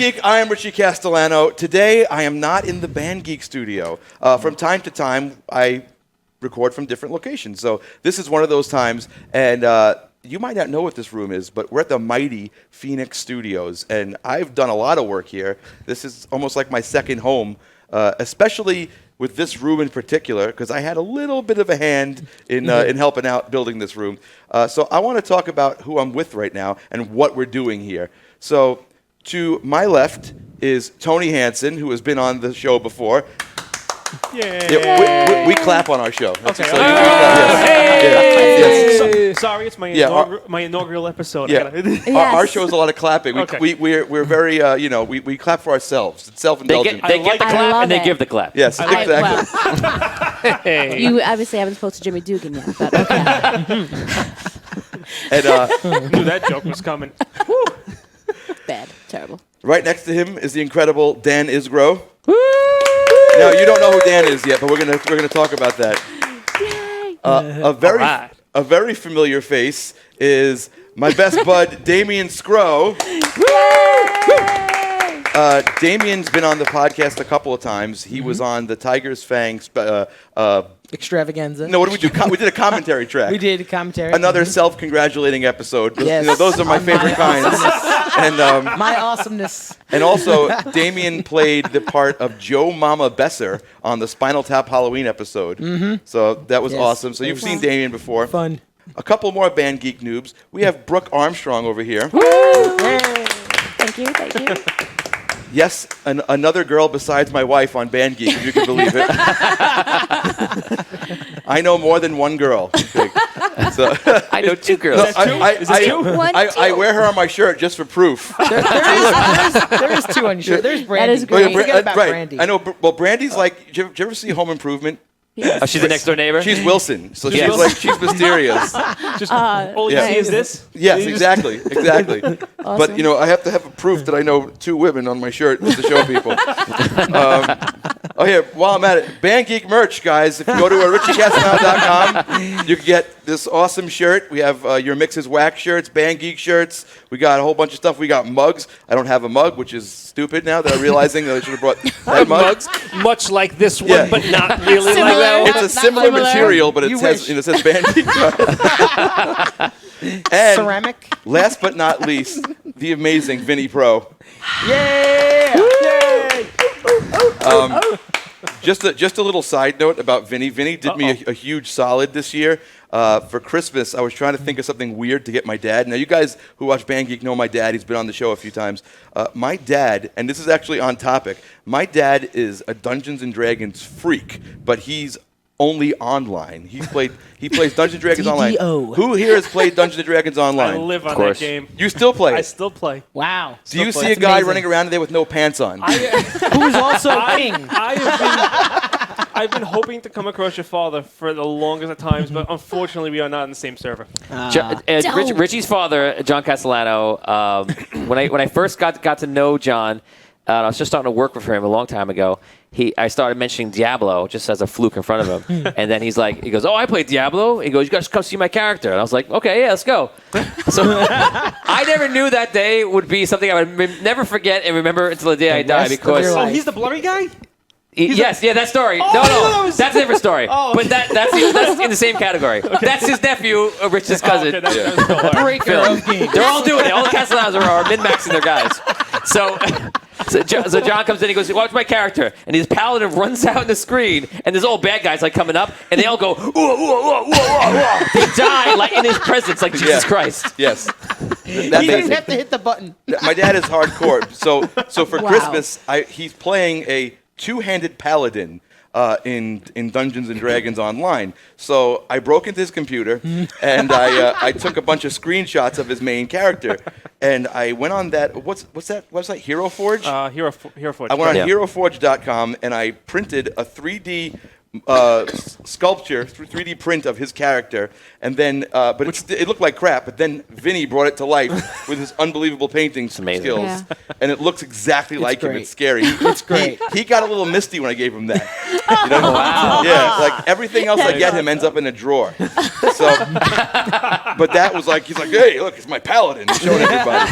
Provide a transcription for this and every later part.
Geek, I am Richie Castellano. Today, I am not in the Band Geek studio. From time to time, I record from different locations. So this is one of those times, and you might not know what this room is, but we're at the mighty Phoenix Studios, and I've done a lot of work here. This is almost like my second home, especially with this room in particular, because I had a little bit of a hand in helping out building this room. So I want to talk about who I'm with right now and what we're doing here. So to my left is Tony Hanson, who has been on the show before. Yeah, we clap on our show. Okay. So yes. Sorry, it's my my inaugural episode. Yeah. Our show is a lot of clapping. We're very, we clap for ourselves. It's self-indulgent. They get the clap and they give the clap. Yes, exactly. Well, you obviously haven't spoken to Jimmy Dugan yet, but okay. And knew that joke was coming. Bad, terrible. Right next to him is the incredible Dan Isgro. Now you don't know who Dan is yet, but we're gonna talk about that. Yay! A very familiar face is my best bud Damian Scro. Damian's been on the podcast a couple of times. He was on the Tiger's Fang extravaganza. No, what did we do? We did a commentary track. We did a commentary. Another self-congratulating episode. Yes. Those are my favorite kinds. And my awesomeness. And also, Damian played the part of Joe Mama Besser on the Spinal Tap Halloween episode. Mm-hmm. So that was awesome. So you've seen Damian before. Fun. A couple more Band Geek noobs. We have Brooke Armstrong over here. Thank you. Yes, another girl besides my wife on Band Geek, if you can believe it. I know more than one girl. So, I know two girls. I wear her on my shirt just for proof. There is two on your shirt. There's Brandy. That is great. Forget about Brandy. I know. Well, Brandy's like. Did you ever see Home Improvement? Oh, she's the next door neighbor? She's Wilson, so she's mysterious. All you see is this? Yes, exactly. Awesome. But, I have to have a proof that I know two women on my shirt just to show people. While I'm at it, Band Geek merch, guys. If you go to richiecastanal.com, you can get this awesome shirt. We have Your Mixes Wax shirts, Band Geek shirts. We got a whole bunch of stuff. We got mugs. I don't have a mug, which is stupid now that I'm realizing that I should have brought that mug. Mugs, much like this one, but not really like that one. It's a similar material, but it says Band Geek. And ceramic. Last but not least, the amazing Vinny Pro. Yeah! Yay! Just a little side note about Vinny. Vinny did me a huge solid this year. For Christmas, I was trying to think of something weird to get my dad. Now, you guys who watch Band Geek know my dad. He's been on the show a few times. My dad, and this is actually on topic, my dad is a Dungeons & Dragons freak, but he's only online. He plays Dungeons & Dragons online. Who here has played Dungeons & Dragons online? I live on that game. You still play? I still play. Wow. Do you see a guy running around today with no pants on? Who's also king? I've been hoping to come across your father for the longest of times, but unfortunately we are not in the same server. Richie's father, John Castellano, when I first got to know John, I was just starting to work with him a long time ago. I started mentioning Diablo just as a fluke in front of him. And then he goes, oh, I played Diablo. He goes, you guys come see my character. And I was like, okay, yeah, let's go. So I never knew that day would be something I would never forget and remember until the day I die. Because he's the blurry guy? That story. No, that's a different story. But that's in the same category. Okay. That's his nephew, Rich's cousin. Great film. They're all doing it. All the Castellanos are min-maxing their guys. So John comes in, he goes, watch my character. And his paladin runs out on the screen, and there's all bad guys coming up, and they all go, ooh, ooh, ooh, ooh, ooh. They die in his presence like Jesus Christ. Yes. He didn't have to hit the button. My dad is hardcore. So for Christmas, he's playing a two-handed paladin in Dungeons & Dragons Online. So I broke into his computer, and I took a bunch of screenshots of his main character, and I went on that, what's that website, Hero Forge? Hero Forge. I went on HeroForge.com, and I printed a 3D sculpture, 3D print of his character, and then but it looked like crap. But then Vinny brought it to life with his unbelievable painting amazing. skills, Yeah. and it looks exactly like him. great. It's scary. It's great. He got a little misty when I gave him that. You know? Wow. Yeah, like everything else I get him ends up in a drawer. So, but that was like, he's like, hey, look, it's my paladin. He's showing everybody.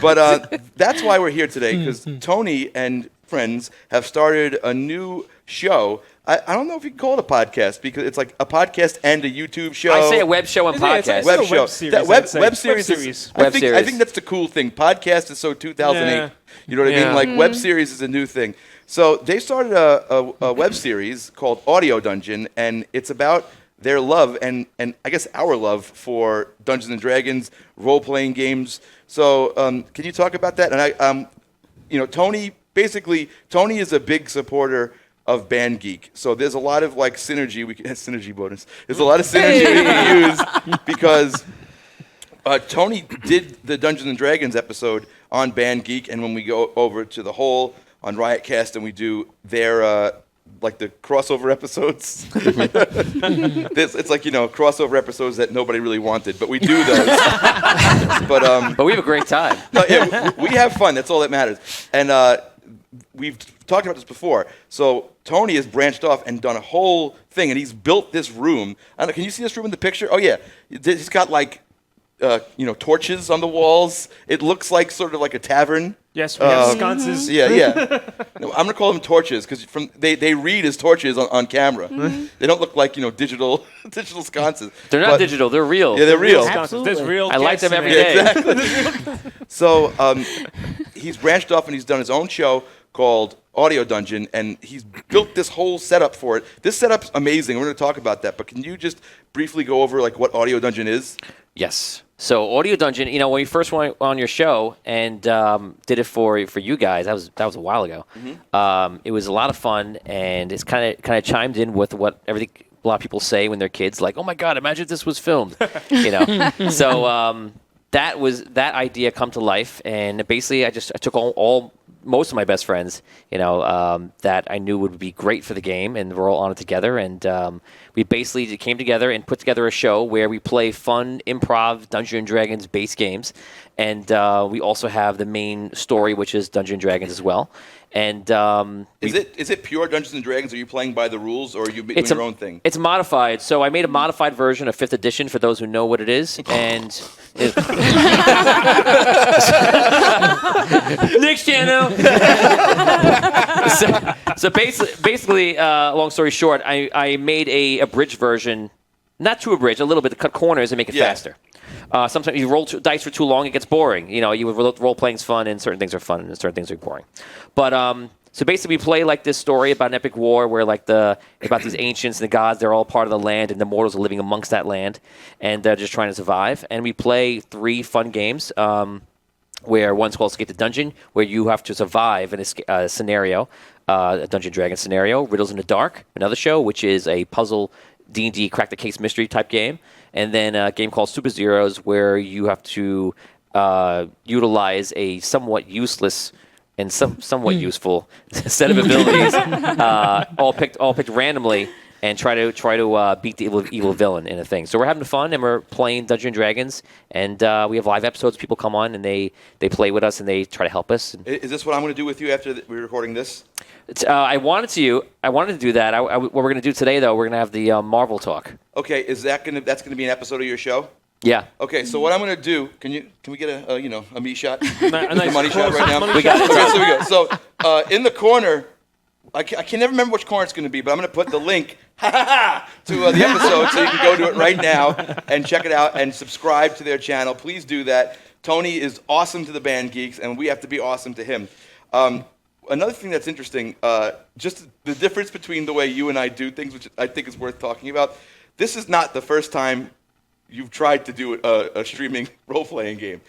But that's why we're here today, because Tony and friends have started a new show. I don't know if you can call it a podcast, because it's like a podcast and a YouTube show. I say a web show and podcast. Web a show. web series, That I'd say. web series. Web is- series. I Web think I series. think that's the cool thing. Podcast is so 2008. Yeah. You know what I mean? Yeah. Like web series is a new thing. So they started a web series called Audio Dungeon, and it's about their love and I guess our love for Dungeons and Dragons, role-playing games. So can you talk about that? And Tony is a big supporter of Band Geek. So there's a lot of like synergy. Synergy bonus. There's a lot of synergy we can use because Tony did the Dungeons and Dragons episode on Band Geek, and when we go over to the whole on Riotcast and we do their like the crossover episodes. It's like, crossover episodes that nobody really wanted, but we do those. But we have a great time. No, yeah, we have fun. That's all that matters. And we've talked about this before. So Tony has branched off and done a whole thing, and he's built this room. I don't know, can you see this room in the picture? Oh, yeah. He's got, like, torches on the walls. It looks like sort of like a tavern. Yes, we have sconces. Yeah. No, I'm going to call them torches because they read as torches on camera. They don't look like, digital sconces. They're not digital. They're real. Yeah, they're real. Sconces. There's real I like guests them in every there. day. Exactly. So he's branched off and he's done his own show called Audio Dungeon, and he's built this whole setup for it. This setup's amazing. We're going to talk about that, but can you just briefly go over like what Audio Dungeon is? Yes. So Audio Dungeon, when we first went on your show and did it for you guys, that was a while ago. It was a lot of fun, and it's kind of chimed in with what everything a lot of people say when they're kids, like, "Oh my God, imagine if this was filmed," So that idea come to life, and basically I took most of my best friends, that I knew would be great for the game, and we're all on it together. And we basically came together and put together a show where we play fun improv Dungeons and Dragons based games, and we also have the main story, which is Dungeons and Dragons as well. And Is it pure Dungeons and Dragons? Are you playing by the rules, or are you doing your own thing? It's modified. So I made a modified version of 5th edition for those who know what it is. And next channel. so basically, long story short, I made a abridged version, not too abridged, a little bit to cut corners and make it faster. Sometimes you roll dice for too long, it gets boring. Role playing's fun, and certain things are fun, and certain things are boring. But so basically, we play like this story about an epic war, where like about these ancients and the gods, they're all part of the land, and the mortals are living amongst that land, and they're just trying to survive. And we play 3 fun games. Where one's called Escape the Dungeon, where you have to survive in a scenario, a Dungeon Dragon scenario. Riddles in the Dark, another show, which is a puzzle D&D crack the case mystery type game. And then a game called Super Zeros, where you have to utilize a somewhat useless and somewhat useful set of abilities, all picked randomly, and try to beat the evil villain in a thing. So we're having fun, and we're playing Dungeons and Dragons, and we have live episodes. People come on, and they play with us, and they try to help us. Is this what I'm going to do with you after we're recording this? I wanted to do that. What we're going to do today, though, we're going to have the Marvel talk. Okay, that's going to be an episode of your show? Yeah. Okay, so what I'm going to do? Can we get a me shot? A nice money shot right now. We got it. Okay, so we go. So in the corner, I can never remember which corner it's going to be, but I'm going to put the link to the episode so you can go to it right now and check it out and subscribe to their channel. Please do that. Tony is awesome to the Band Geeks, and we have to be awesome to him. Another thing that's interesting, just the difference between the way you and I do things, which I think is worth talking about. This is not the first time you've tried to do a streaming role-playing game.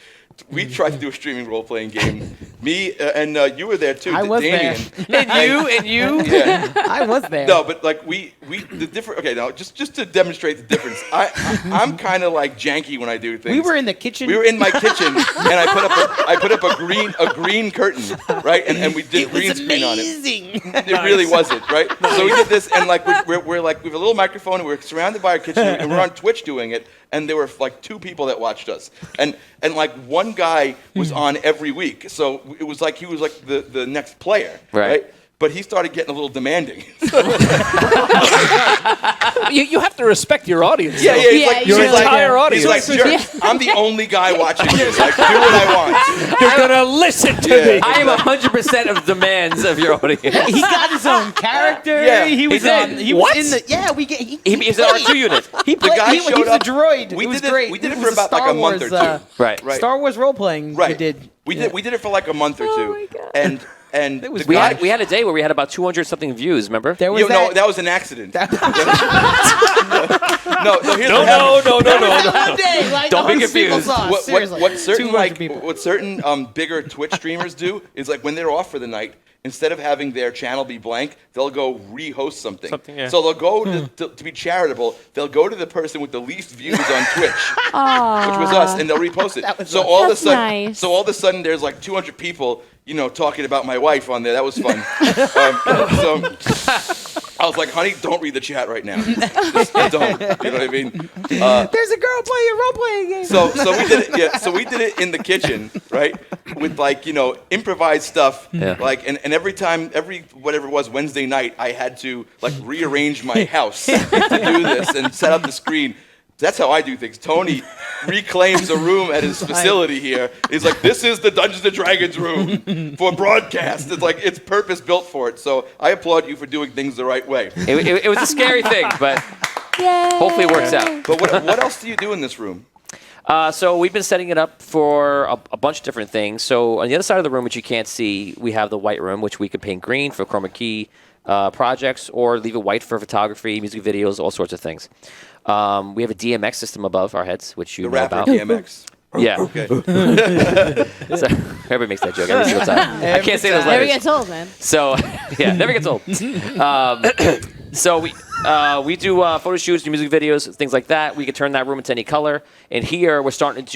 we tried to do a streaming role-playing game. Me and you were there too. I was Damian. And you. Yeah. I was there. No, but like the different. Okay, now just to demonstrate the difference, I'm kind of like janky when I do things. We were in the kitchen. We were in my kitchen, and I put up a green curtain, right? And we did green screen on it. It really wasn't, right? So we did this, and like we're like we have a little microphone, and we're surrounded by our kitchen, and we're on Twitch doing it. And there were like 2 people that watched us, and like one guy was on every week, so it was like he was like the next player, right? But he started getting a little demanding. You have to respect your audience. Yeah, though. he's like, Your he's like- entire audience. He's like, sure, I'm the only guy watching you. Like, do what I want. You're gonna listen to Yeah. me. I am 100% of the demands of your audience. He got his own character. Yeah. He was did. on. He What? was in the. Yeah, we get. He He's an R2 unit. He played. guy He was showed a up. droid. We It was did it- great. we did it was for a about like Star a month Wars, or two. Right. Right. Star Wars role playing. Right. We did. We did it for like a month or two. my God. And It was the We guy, had a day where we had about 200 something views. Remember? There was no, that. that was an accident. no, here's No, what happened. no. that one day, like Don't be 100 people confused. saw us. Seriously. What certain 200 like people. what certain bigger Twitch streamers do is like when they're off for the night, instead of having their channel be blank, they'll go re-host something. Yeah. So they'll go to be charitable. They'll go to the person with the least views on Twitch, which was us, and they'll repost it. So all That's of a sudden, nice. so all of a sudden, there's like 200 people, talking about my wife on there. That was fun. So I was like, honey, don't read the chat right now. Just don't. You know what I mean? There's a girl playing a role playing game. So we did it. Yeah. So we did it in the kitchen, right? With like improvised stuff. Yeah. Like and every whatever it was Wednesday night, I had to like rearrange my house to do this and set up the screen. That's how I do things. Tony reclaims a room at his facility here. He's like, this is the Dungeons & Dragons room for broadcast. It's like, it's purpose built for it. So I applaud you for doing things the right way. It was a scary thing, but Yay. hopefully it works out. But what else do you do in this room? So we've been setting it up for a bunch of different things. So on the other side of the room, which you can't see, we have the white room, which we could paint green for chroma key projects or leave it white for photography, music videos, all sorts of things. We have a DMX system above our heads, which you The know rapper about. DMX. Yeah. Okay. So, everybody makes that joke every single time. I can't say those Never letters. gets old, man. So, yeah, never gets old. So we do photo shoots, do music videos, things like that. We can turn that room into any color. And here we're starting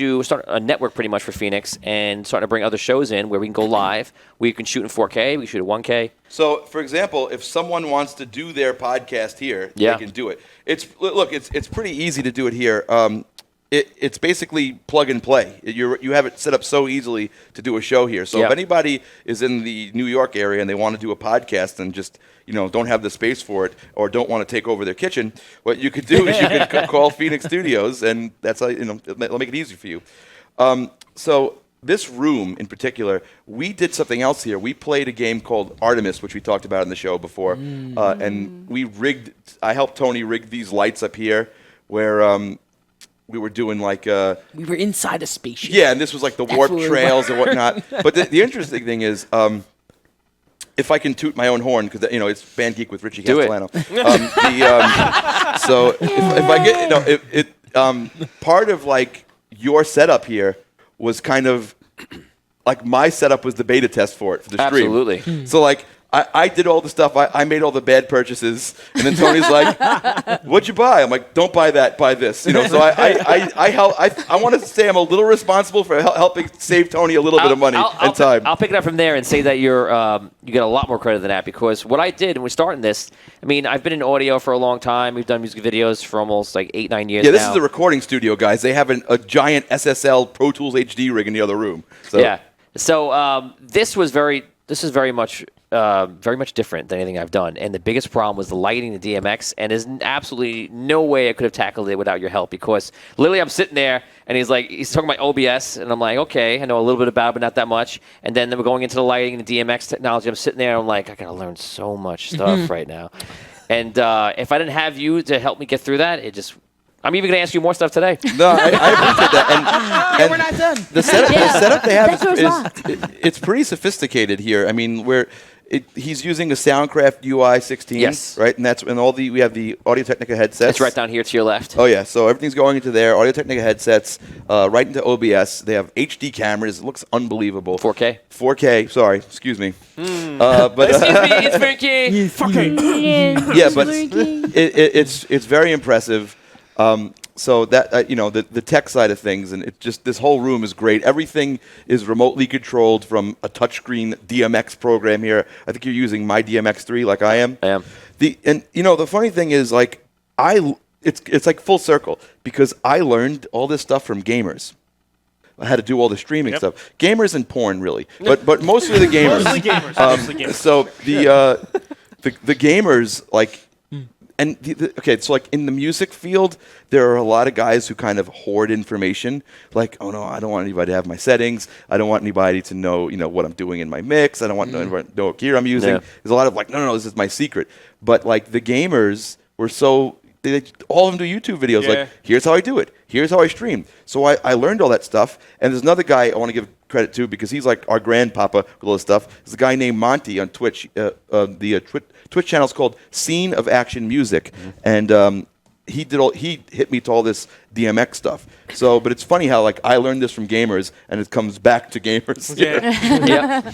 a network pretty much for Phoenix and starting to bring other shows in where we can go live. We can shoot in 4K. We can shoot at 1K. So, for example, if someone wants to do their podcast here, Yeah. they can do it. It's pretty easy to do it here. It's basically plug and play. You have it set up so easily to do a show here. So Yep. if anybody is in the New York area and they want to do a podcast and just don't have the space for it or don't want to take over their kitchen, what you could do is you could call Phoenix Studios, and that's how it'll make it easy for you. So this room in particular, we did something else here. We played a game called Artemis, which we talked about in the show before, and I helped Tony rig these lights up here where we were doing like we were inside a spaceship. yeah, and this was like the warp what we were trails and whatnot. But the interesting thing is, if I can toot my own horn, because it's Band Geek with Richie Do it. Castellano. So if I get part of like your setup here was kind of like my setup was the beta test for the stream. Absolutely. So like I did all the stuff. I made all the bad purchases, and then Tony's like, "What'd you buy?" I'm like, "Don't buy that. Buy this." So I want to say I'm a little responsible for helping save Tony a little bit of money and time. I'll pick it up from there and say that you get a lot more credit than that, because what I did when we're starting this, I mean, I've been in audio for a long time. We've done music videos for almost like 8-9 years. Yeah, this now. is a recording studio, guys. They have a giant SSL Pro Tools HD rig in the other room. So. Yeah. So this is very much different than anything I've done. And the biggest problem was the lighting, the DMX, and there's absolutely no way I could have tackled it without your help, because literally I'm sitting there and he's talking about OBS, and I'm like, okay, I know a little bit about it, but not that much. And then we're going into the lighting and the DMX technology. I'm sitting there and I'm like, I got to learn so much stuff right now. And if I didn't have you to help me get through that, I'm even going to ask you more stuff today. No, I appreciate that. And we're not done. The setup they have That door's locked. it's pretty sophisticated here. I mean, he's using a Soundcraft UI 16. Yes. Right, and we have the Audio-Technica headsets. It's right down here to your left. Oh yeah, so everything's going into there. Audio-Technica headsets, right into OBS. They have HD cameras. It looks unbelievable. 4K. 4K. Sorry, excuse me. But Excuse me, it's Frankie. yeah, but it's very impressive. So that the tech side of things, and this whole room is great. Everything is remotely controlled from a touchscreen DMX program here. I think you're using my DMX3 like I am. I am. The funny thing is it's like full circle because I learned all this stuff from gamers. I had to do all the streaming stuff. Gamers and porn, really, but mostly the gamers. Mostly gamers. So the gamers like. And so like in the music field, there are a lot of guys who kind of hoard information. Like, oh no, I don't want anybody to have my settings. I don't want anybody to know, what I'm doing in my mix. I don't want anybody to know what gear I'm using. Yeah. There's a lot of like, no, this is my secret. But like the gamers were all of them do YouTube videos. Yeah. Like, here's how I do it. Here's how I stream. So I learned all that stuff. And there's another guy I want to give credit to because he's like our grandpapa with all this stuff. There's a guy named Monty on Twitch. Twitch channel is called Scene of Action Music, and he hit me to all this DMX stuff. So, but it's funny how like I learned this from gamers, and it comes back to gamers. Yeah.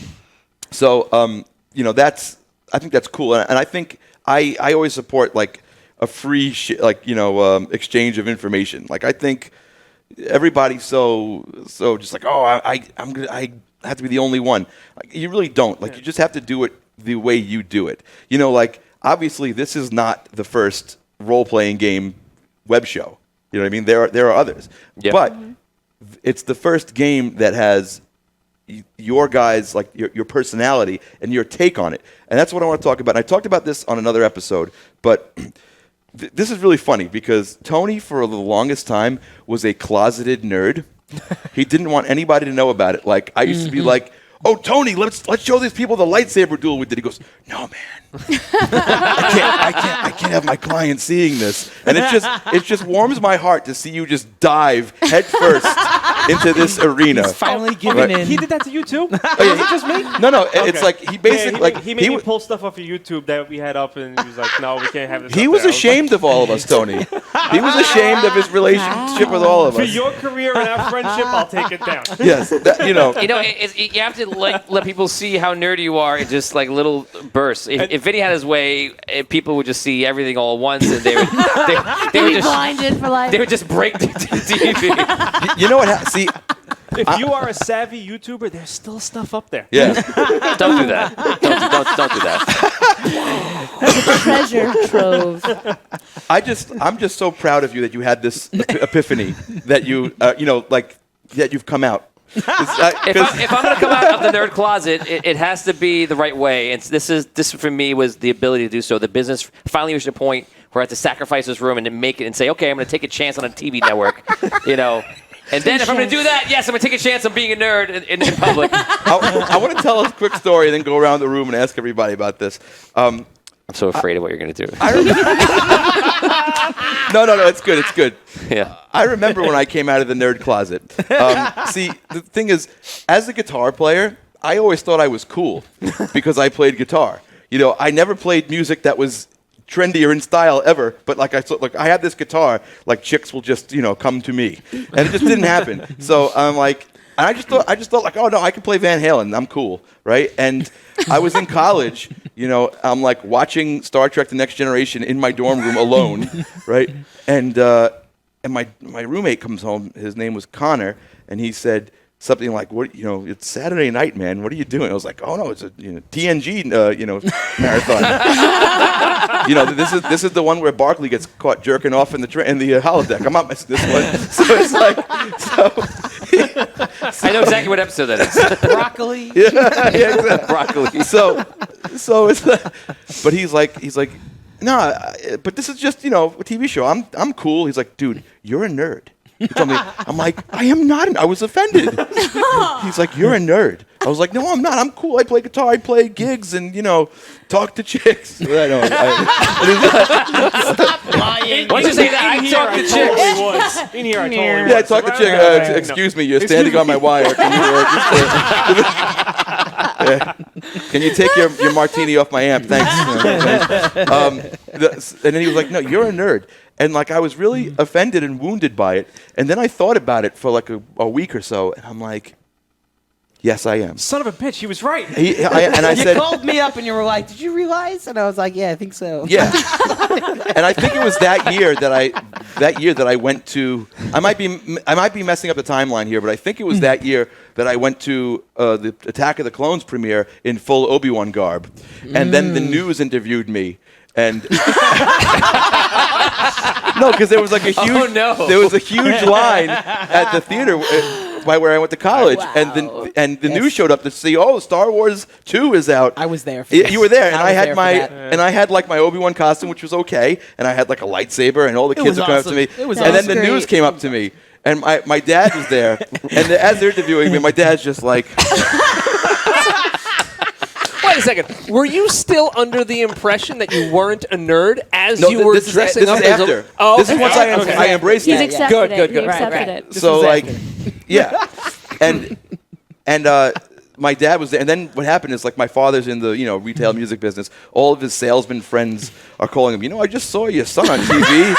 So, I think that's cool, and I think I always support like a free exchange of information. Like I think everybody's so just like, oh, I have to be the only one. Like, you really don't. Like you just have to do it the way you do it. Like obviously this is not the first role-playing game web show. You know what I mean? There are others. Yeah. But it's the first game that has your guys, like your personality and your take on it. And that's what I want to talk about. And I talked about this on another episode, but this is really funny because Tony for the longest time was a closeted nerd. He didn't want anybody to know about it. Like I used to be like, oh, Tony, let's show these people the lightsaber duel we did. He goes, no, man, I can't have my clients seeing this. And it just warms my heart to see you just dive head first into this arena. He's finally giving in. He did that to you too? Oh, yeah, Was it just me? No, it's like he basically he made me pull stuff off of YouTube that we had up, and he was like, "No, we can't have this." He up was there." ashamed of all of us, Tony. He was ashamed of his relationship with all of For us. your career and our friendship, I'll take it down. Yes, You have to let people see how nerdy you are in just like little bursts. If Vinny had his way, people would just see everything all at once, and they would Be just blinded for life. they would just break the TV. You know what? See, If you are a savvy YouTuber, there's still stuff up there. yeah. Don't do that. Don't do that. Treasure trove. I'm just so proud of you that you had this epiphany that that you've come out. If I'm going to come out of the nerd closet, it has to be the right way. And this for me was the ability to do so. The business finally reached a point where I had to sacrifice this room and then make it and say, okay, I'm going to take a chance on a TV network, And then if I'm going to do that, yes, I'm going to take a chance on being a nerd in public. I want to tell a quick story and then go around the room and ask everybody about this. I'm so afraid of what you're going to do. No, it's good. It's good. Yeah. I remember when I came out of the nerd closet. See, the thing is, as a guitar player, I always thought I was cool because I played guitar. I never played music that was trendy or in style ever, but I had this guitar, like chicks will just come to me, and it just didn't happen. So I'm like, and I just thought like, oh no, I can play Van Halen, I'm cool, right? And I was in college, I'm like watching Star Trek: The Next Generation in my dorm room alone, right? And my roommate comes home. His name was Connor, and he said something like, "What? It's Saturday night, man. What are you doing?" I was like, "Oh no, it's a TNG, marathon." This is the one where Barkley gets caught jerking off in the holodeck. I'm not missing this one. So it's like, I know exactly what episode that is. Broccoli. Yeah, exactly. Broccoli. So it's but he's like, no, but this is just a TV show. I'm cool. He's like, dude, you're a nerd. He told me, I'm like, I am not. I was offended. He's like, you're a nerd. I was like, no, I'm not. I'm cool. I play guitar. I play gigs and, talk to chicks. Stop lying. Once you say that, I talk to chicks. In here, I totally was. Yeah, I talk to chicks. Excuse me, you're standing on my wire. Can you, Can you take your martini off my amp? Thanks. And then he was like, no, you're a nerd. And like I was really offended and wounded by it. And then I thought about it for like a week or so, and I'm like, yes, I am. Son of a bitch, he was right. And I You said, called me up and you were like, "Did you realize?" And I was like, "Yeah, I think so." yeah. And I think it was that year that I went to. I might be messing up the timeline here, but I think it was that year that I went to the Attack of the Clones premiere in full Obi-Wan garb, and then the news interviewed me. And no, because there was like a huge, there was a huge line at the theater by where I went to college, and the news showed up to see, Star Wars 2 is out. I was there. You were there, and I had I had like my Obi-Wan costume, which was okay, and I had like a lightsaber, and all the kids was were coming up to awesome. me, It was and then awesome. the news came up to me, and my dad was there, and as they're interviewing me, my dad's just like. Wait a second. Were you still under the impression that you weren't a nerd as No, you were this is dressing up after. as a... Oh, This is once I okay. embraced He's it. accepted Good, it. good, He good. accepted Right. it. So was like, after. yeah, and my dad was there, and then what happened is like my father's in the retail music business. All of his salesman friends are calling him. I just saw your son on TV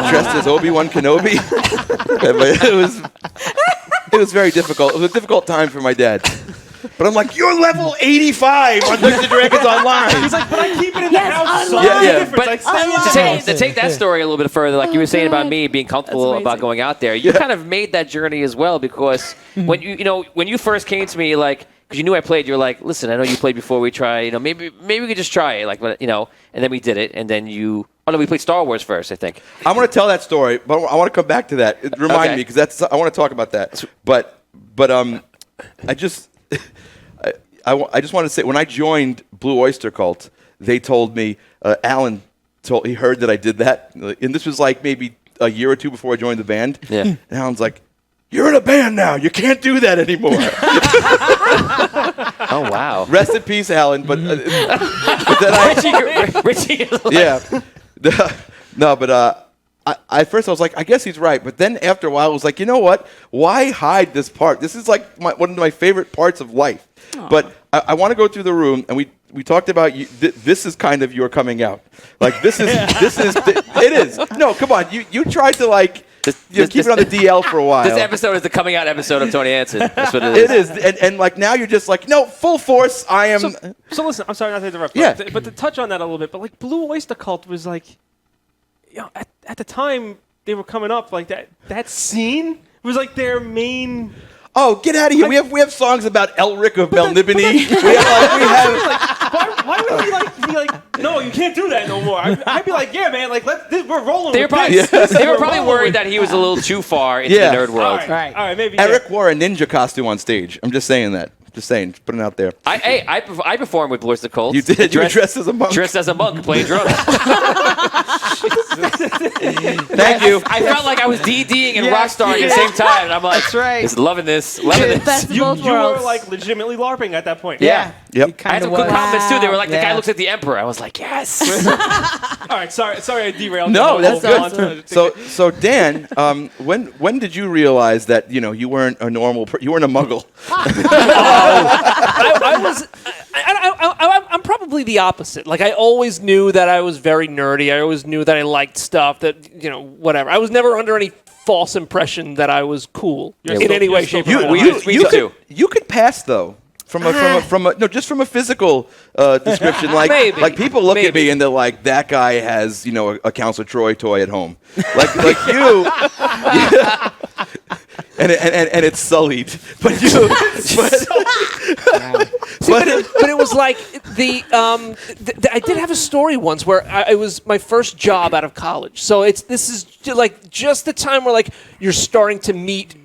dressed as Obi-Wan Kenobi. It was very difficult. It was a difficult time for my dad. But I'm like, you're level 85 on Dungeons and Dragons Online. He's like, but I keep it in Yes, the house. online. So what's the Yeah. difference? But I stay in the online. house. to take that story a little bit further, like you were saying about God. me being comfortable That's about amazing. going out there, you kind of made that journey as well because when when you first came to me, like because you knew I played, you're like, listen, I know you played before. We try, maybe we could just try it, like and then we did it, and then we played Star Wars first, I think. I want to tell that story, but I want to come back to that. Remind Okay. me, because I want to talk about that. But I just want to say, when I joined Blue Oyster Cult, they told me, Alan he heard that I did that, and this was like maybe a year or two before I joined the band. Yeah. And Alan's like, you're in a band now. You can't do that anymore. Oh wow, Rest in peace, Alan. But then Richie. yeah. No, but at first I was like, I guess he's right. But then after a while, I was like, you know what? Why hide this part? This is like one of my favorite parts of life. Aww. But I want to go through the room, and we talked about this is kind of your coming out. Like this is it is. No, come on. You tried to like. Keep it on the DL for a while. This episode is the coming out episode of Tony Hanson. That's what it is. It is, and like now you're just like, no, full force. I am. So listen, I'm sorry not to interrupt. Yeah. But to touch on that a little bit, but like Blue Oyster Cult was like, at the time they were coming up, like that scene was like their main. Oh, get out of here! We have songs about Elric of Melnibone. Why would he be like, no, you can't do that no more? I'd be like, yeah, man, like we're rolling. They were with this. they were We're probably rolling worried with that he was a little too far into Yeah. the nerd world. All right, maybe. Eric wore a ninja costume on stage. I'm just saying that. Just saying. Just putting it out there. I performed with Blue Oyster Cult. You did. You were dressed as a monk. Dressed as a monk, playing drums. Thank you. I felt like I was DDing and Yeah, rockstarring at the same time, and I'm like, That's right. just loving this. Best of You both were worlds. like legitimately LARPing at that point. Yeah. Yep. I had some Kinda good was. comments too. They were like, the guy Yeah. looks like the Emperor. I was like, yes. All right, sorry, I derailed. No, the whole that's montage. good. So Dan, when did you realize that you weren't a normal, you weren't a Muggle? I'm probably the opposite. Like I always knew that I was very nerdy. I always knew that I liked stuff that whatever. I was never under any false impression that I was cool in any way, shape, or form. You could pass though. From a physical description, like Maybe. like people look at Maybe. me and they're like, that guy has a Counselor Troy toy at home, like you, and it's sullied, but you, but it was like I did have a story once where it was my first job out of college. So this is like just the time where like you're starting to meet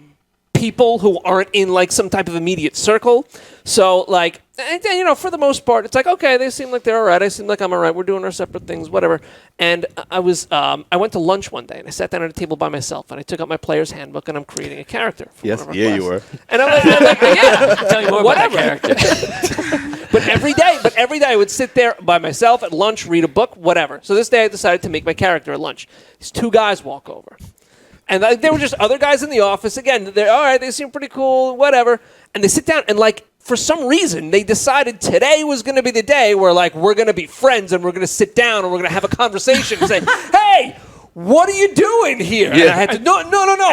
people who aren't in like some type of immediate circle. So like, for the most part, it's like, okay, they seem like they're all right. I seem like I'm all right. We're doing our separate things, whatever. And I went to lunch one day and I sat down at a table by myself and I took out my player's handbook and I'm creating a character. For one of our classes. you were. And I'm like, yeah, Tell you more whatever. about that character. But every day I would sit there by myself at lunch, read a book, whatever. So this day I decided to make my character at lunch. These two guys walk over. And there were just other guys in the office. Again, they're all right. They seem pretty cool, whatever. And they sit down, and like for some reason, they decided today was going to be the day where, like, we're going to be friends and we're going to sit down and we're going to have a conversation and say, hey, what are you doing here? Yeah. And I had to, no,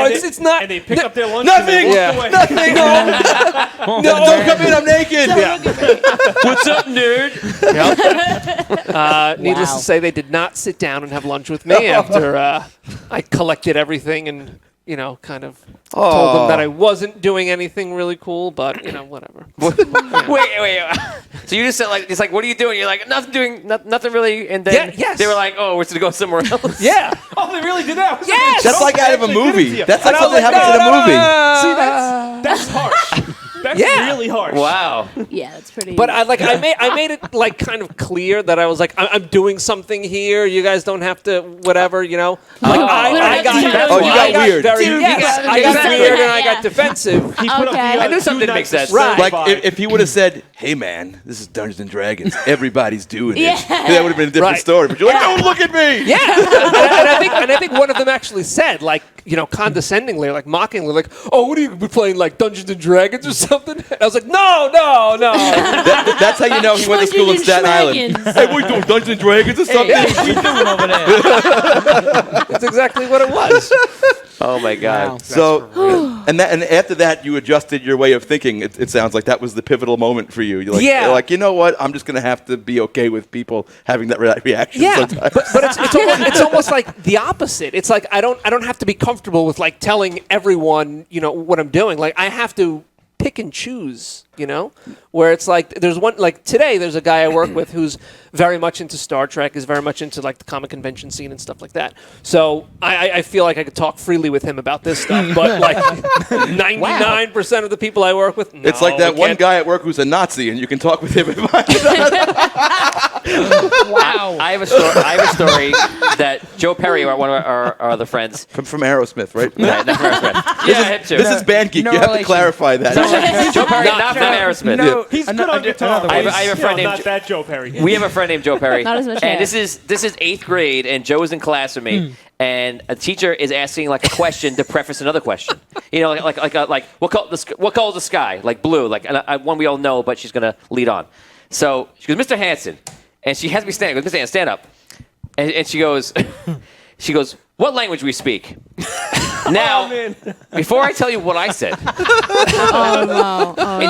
it's not. And they pick up their lunch Nothing. and they walk away. Nothing. No. Don't come in. I'm naked. What's up, nerd? Needless to say, they did not sit down and have lunch with me after I collected everything and, kind of told them that I wasn't doing anything really cool, but, whatever. Wait. So you just said, like, it's like, what are you doing? You're like, nothing really. And then yes. they were like, oh, we're going to go somewhere else. Yeah. Oh, they really did that? Yes. That's like out of a movie. That's like something like, happens in a movie. See, that's harsh. That's really harsh. Wow. Yeah, that's pretty. But I made it like kind of clear that I was like, I'm doing something here. You guys don't have to whatever, Like I got weird. I got Exactly. weird and I got defensive. He put up the, I knew something do makes not sense. disturb Like vibe. if he would have said, "Hey man, this is Dungeons and Dragons. Everybody's doing it." Yeah. That would have been a different Right. story. But you're like, "Don't look at me." Yeah, and I think one of them actually said, like, condescendingly, like mockingly, like, "Oh, what are you playing, like Dungeons and Dragons or something?" And I was like, "No." That's how you know he went to school in Staten Island. Dragons. Hey, what are you doing, Dungeons and Dragons or something? What you doing over there? That's exactly what it was. Oh, my God. Wow. So, and after that, you adjusted your way of thinking. It sounds like that was the pivotal moment for you. You're like, you know what? I'm just going to have to be okay with people having that reaction. Yeah, sometimes. but it's almost like the opposite. It's like I don't have to be comfortable with like telling everyone what I'm doing. Like I have to pick and choose. Where it's like there's one like today there's a guy I work with who's very much into Star Trek, is very much into like the comic convention scene and stuff like that. So I feel like I could talk freely with him about this stuff, but like 99% of the people I work with, no, It's like that we one can't. guy at work who's a Nazi, and you can talk with him. Wow. I have a story that Joe Perry, one of our other friends. from Aerosmith, right? Yeah, not from Aerosmith. Yeah, him too. This is Band Geek. No you have to relation. clarify that. Joe Perry, not from Aerosmith. No, He's good on guitar. another but I have he's, a friend named not that Joe Perry. We have a friend named Joe Perry. Not as much and hair. this is 8th grade, and Joe is in class with me, and a teacher is asking like a question to preface another question. Like what color is the sky? Like blue. Like one we all know, but she's gonna lead on. So she goes, Mr. Hanson, and she has me stand. Goes, Mr. Hanson, stand up, and she goes, what language we speak? Now, before I tell you what I said,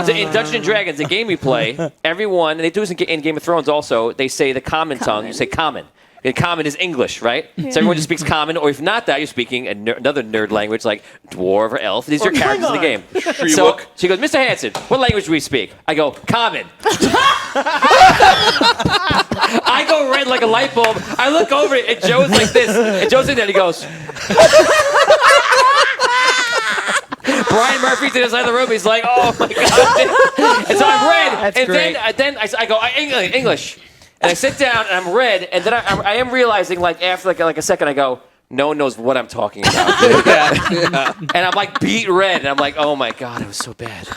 in Dungeons and Dragons, the game we play, everyone, and they do this in Game of Thrones also, they say the common tongue, you say common. And common is English, right? So everyone just speaks common, or if not that, you're speaking another nerd language like dwarf or elf. These are your characters in the game. So she goes, Mr. Hanson, what language do we speak? I go, common. I go red like a light bulb. I look over it, and Joe's like this. And Joe's in there, and he goes... Brian Murphy's in the side of the room. He's like, oh, my God. And so I'm red. That's and great. then I go, English. And I sit down, and I'm red. And then I am realizing, like, after like a second, I go, no one knows what I'm talking about. And I'm like beat red. And I'm like, oh, my God, it was so bad.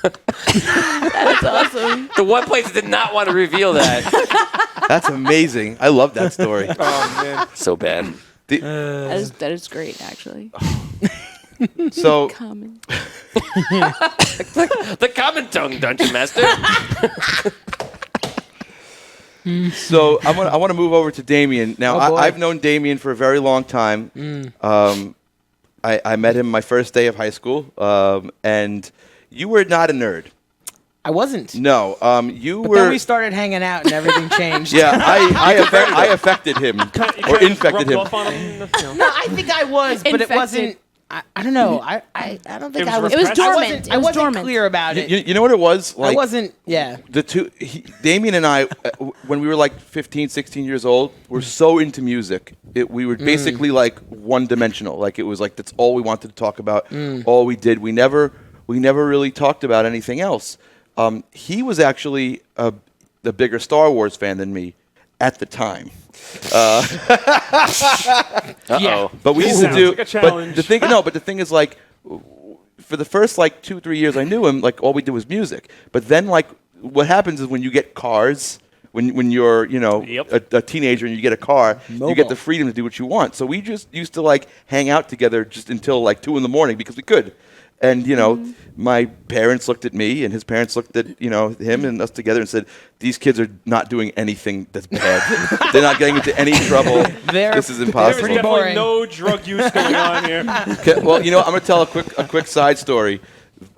That's awesome. The one place that did not want to reveal that. That's amazing. I love that story. Oh, man. So bad. That is great, actually. So Common. The common tongue, Dungeon Master. So I want to move over to Damian. Now, Oh, boy. I've known Damian for a very long time. I met him my first day of high school, and you were not a nerd. I wasn't. No, you But were. then we started hanging out and everything changed. Yeah, I affected him or infected him. Rubbed off on him, No, I think I was, but it Infected. wasn't. I don't know. I don't think It was I was. It was dormant. I It was wasn't dormant. clear about it. You know what it was? I wasn't. Yeah. The two, Damian and I, when we were like 15, 16 years old, were so into music. We were basically like one-dimensional. Like it was like that's all we wanted to talk about. All we did. We never really talked about anything else. He was actually the bigger Star Wars fan than me at the time. Uh-oh. But we used to Sounds do. like a challenge. But the thing is, like, for the first like 2-3 years I knew him, like all we did was music. But then, like, what happens is when you get cars, when you're a teenager and you get a car, you Mobile. get the freedom to do what you want. So we just used to like hang out together just until like 2 a.m. because we could. And, my parents looked at me and his parents looked at, him and us together and said, these kids are not doing anything that's bad. They're not getting into any trouble. This is impossible. There's definitely no drug use going on here. Okay, well, I'm going to tell a quick side story.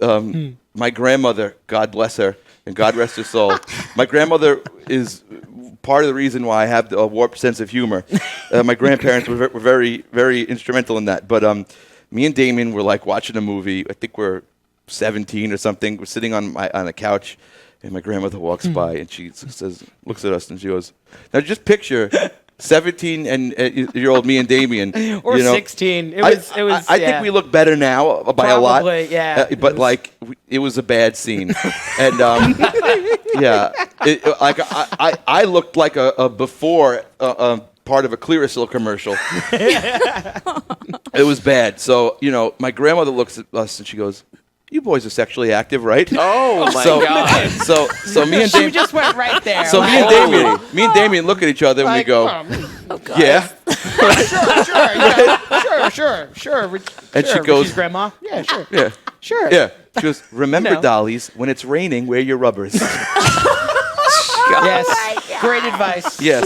My grandmother, God bless her, and God rest her soul. My grandmother is part of the reason why I have a warped sense of humor. My grandparents were very, very instrumental in that. But me and Damian were like watching a movie. I think we're 17 or something. We're sitting on a couch, and my grandmother walks by, and she looks at us, and she goes, "Now just picture 17 and year old me and Damian, or 16. It was. I think we look better now by a lot. Yeah. But it was a bad scene, and I looked like a before. Part of a Clearasil commercial. It was bad. So, my grandmother looks at us and she goes, "You boys are sexually active, right?" Oh my God! So me and She Damian, just went right there. so me and Damian look at each other and we go, "Yeah." Sure. And she goes, Richie's grandma. Yeah, sure. "Yeah, Sure. yeah." She goes, "Remember, No. dollies, when it's raining, wear your rubbers." Yes. Great advice. Yes.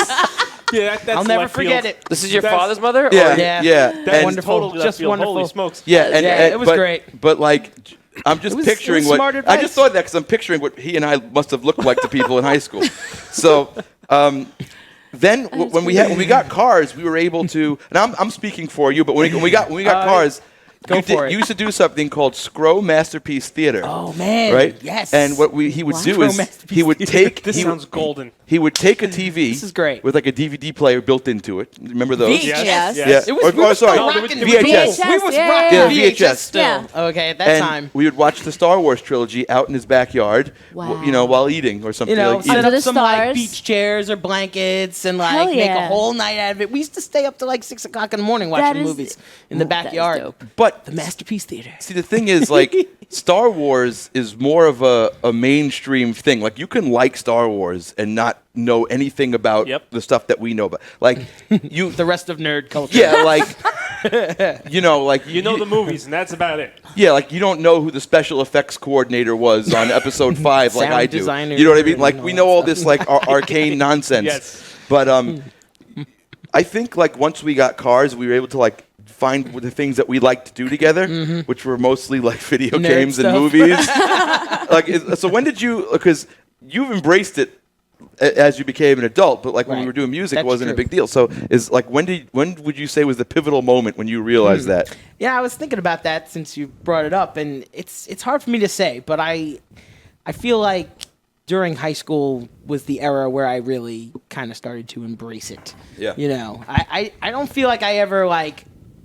Yeah, that's I'll never left forget field. it. This is your That's- father's mother? Yeah, Or- Yeah. That's And, wonderful. totally left Just field. Holy wonderful. smokes. Yeah, and it was great. But I'm just was picturing what smart I advice. just thought that because I'm picturing what he and I must have looked like to people in high school. So then when we got cars, we were able to. And I'm speaking for you, but when we got cars. Go for it. You used to do something called Scro Masterpiece Theater. Oh man. Right? Yes. And what he would do Scro is Masterpiece he would take This sounds golden. he would take a TV This is great. with like a DVD player built into it. Remember those? VHS. Yes. Yeah. Yes. It was, Or- we were sorry, still No, rocking VHS. We was Yeah, rocking yeah, VHS VHS. still. Yeah. Okay, at that And time. we would watch the Star Wars trilogy out in his backyard, Wow. while eating or something. like set Under up the some stars. beach chairs or blankets and Hell make a yeah. whole night out of it. We used to stay up to 6 o'clock in the morning watching is- movies in the That is backyard. dope. But The Masterpiece Theater. see, the thing is, Star Wars is more of a mainstream thing. Like, you can like Star Wars and not know anything about Yep. the stuff that we know about. Like, The rest of nerd culture. yeah, you You know the movies, and that's about it. Yeah, you don't know who the special effects coordinator was on episode 5 like Sound I do. designer You know what I mean? Like, and we all know that all stuff. this arcane nonsense. Yes. But I think once we got cars, we were able to find the things that we liked to do together, which were mostly video Nerd games and stuff. movies. So when did you? Because you've embraced it as you became an adult, but when we Right. were doing music, it That's wasn't a true. big deal. So when would you say was the pivotal moment when you realized that? Yeah, I was thinking about that since you brought it up, and it's hard for me to say, but I feel like during high school was the era where I really kind of started to embrace it. Yeah. I don't feel like I ever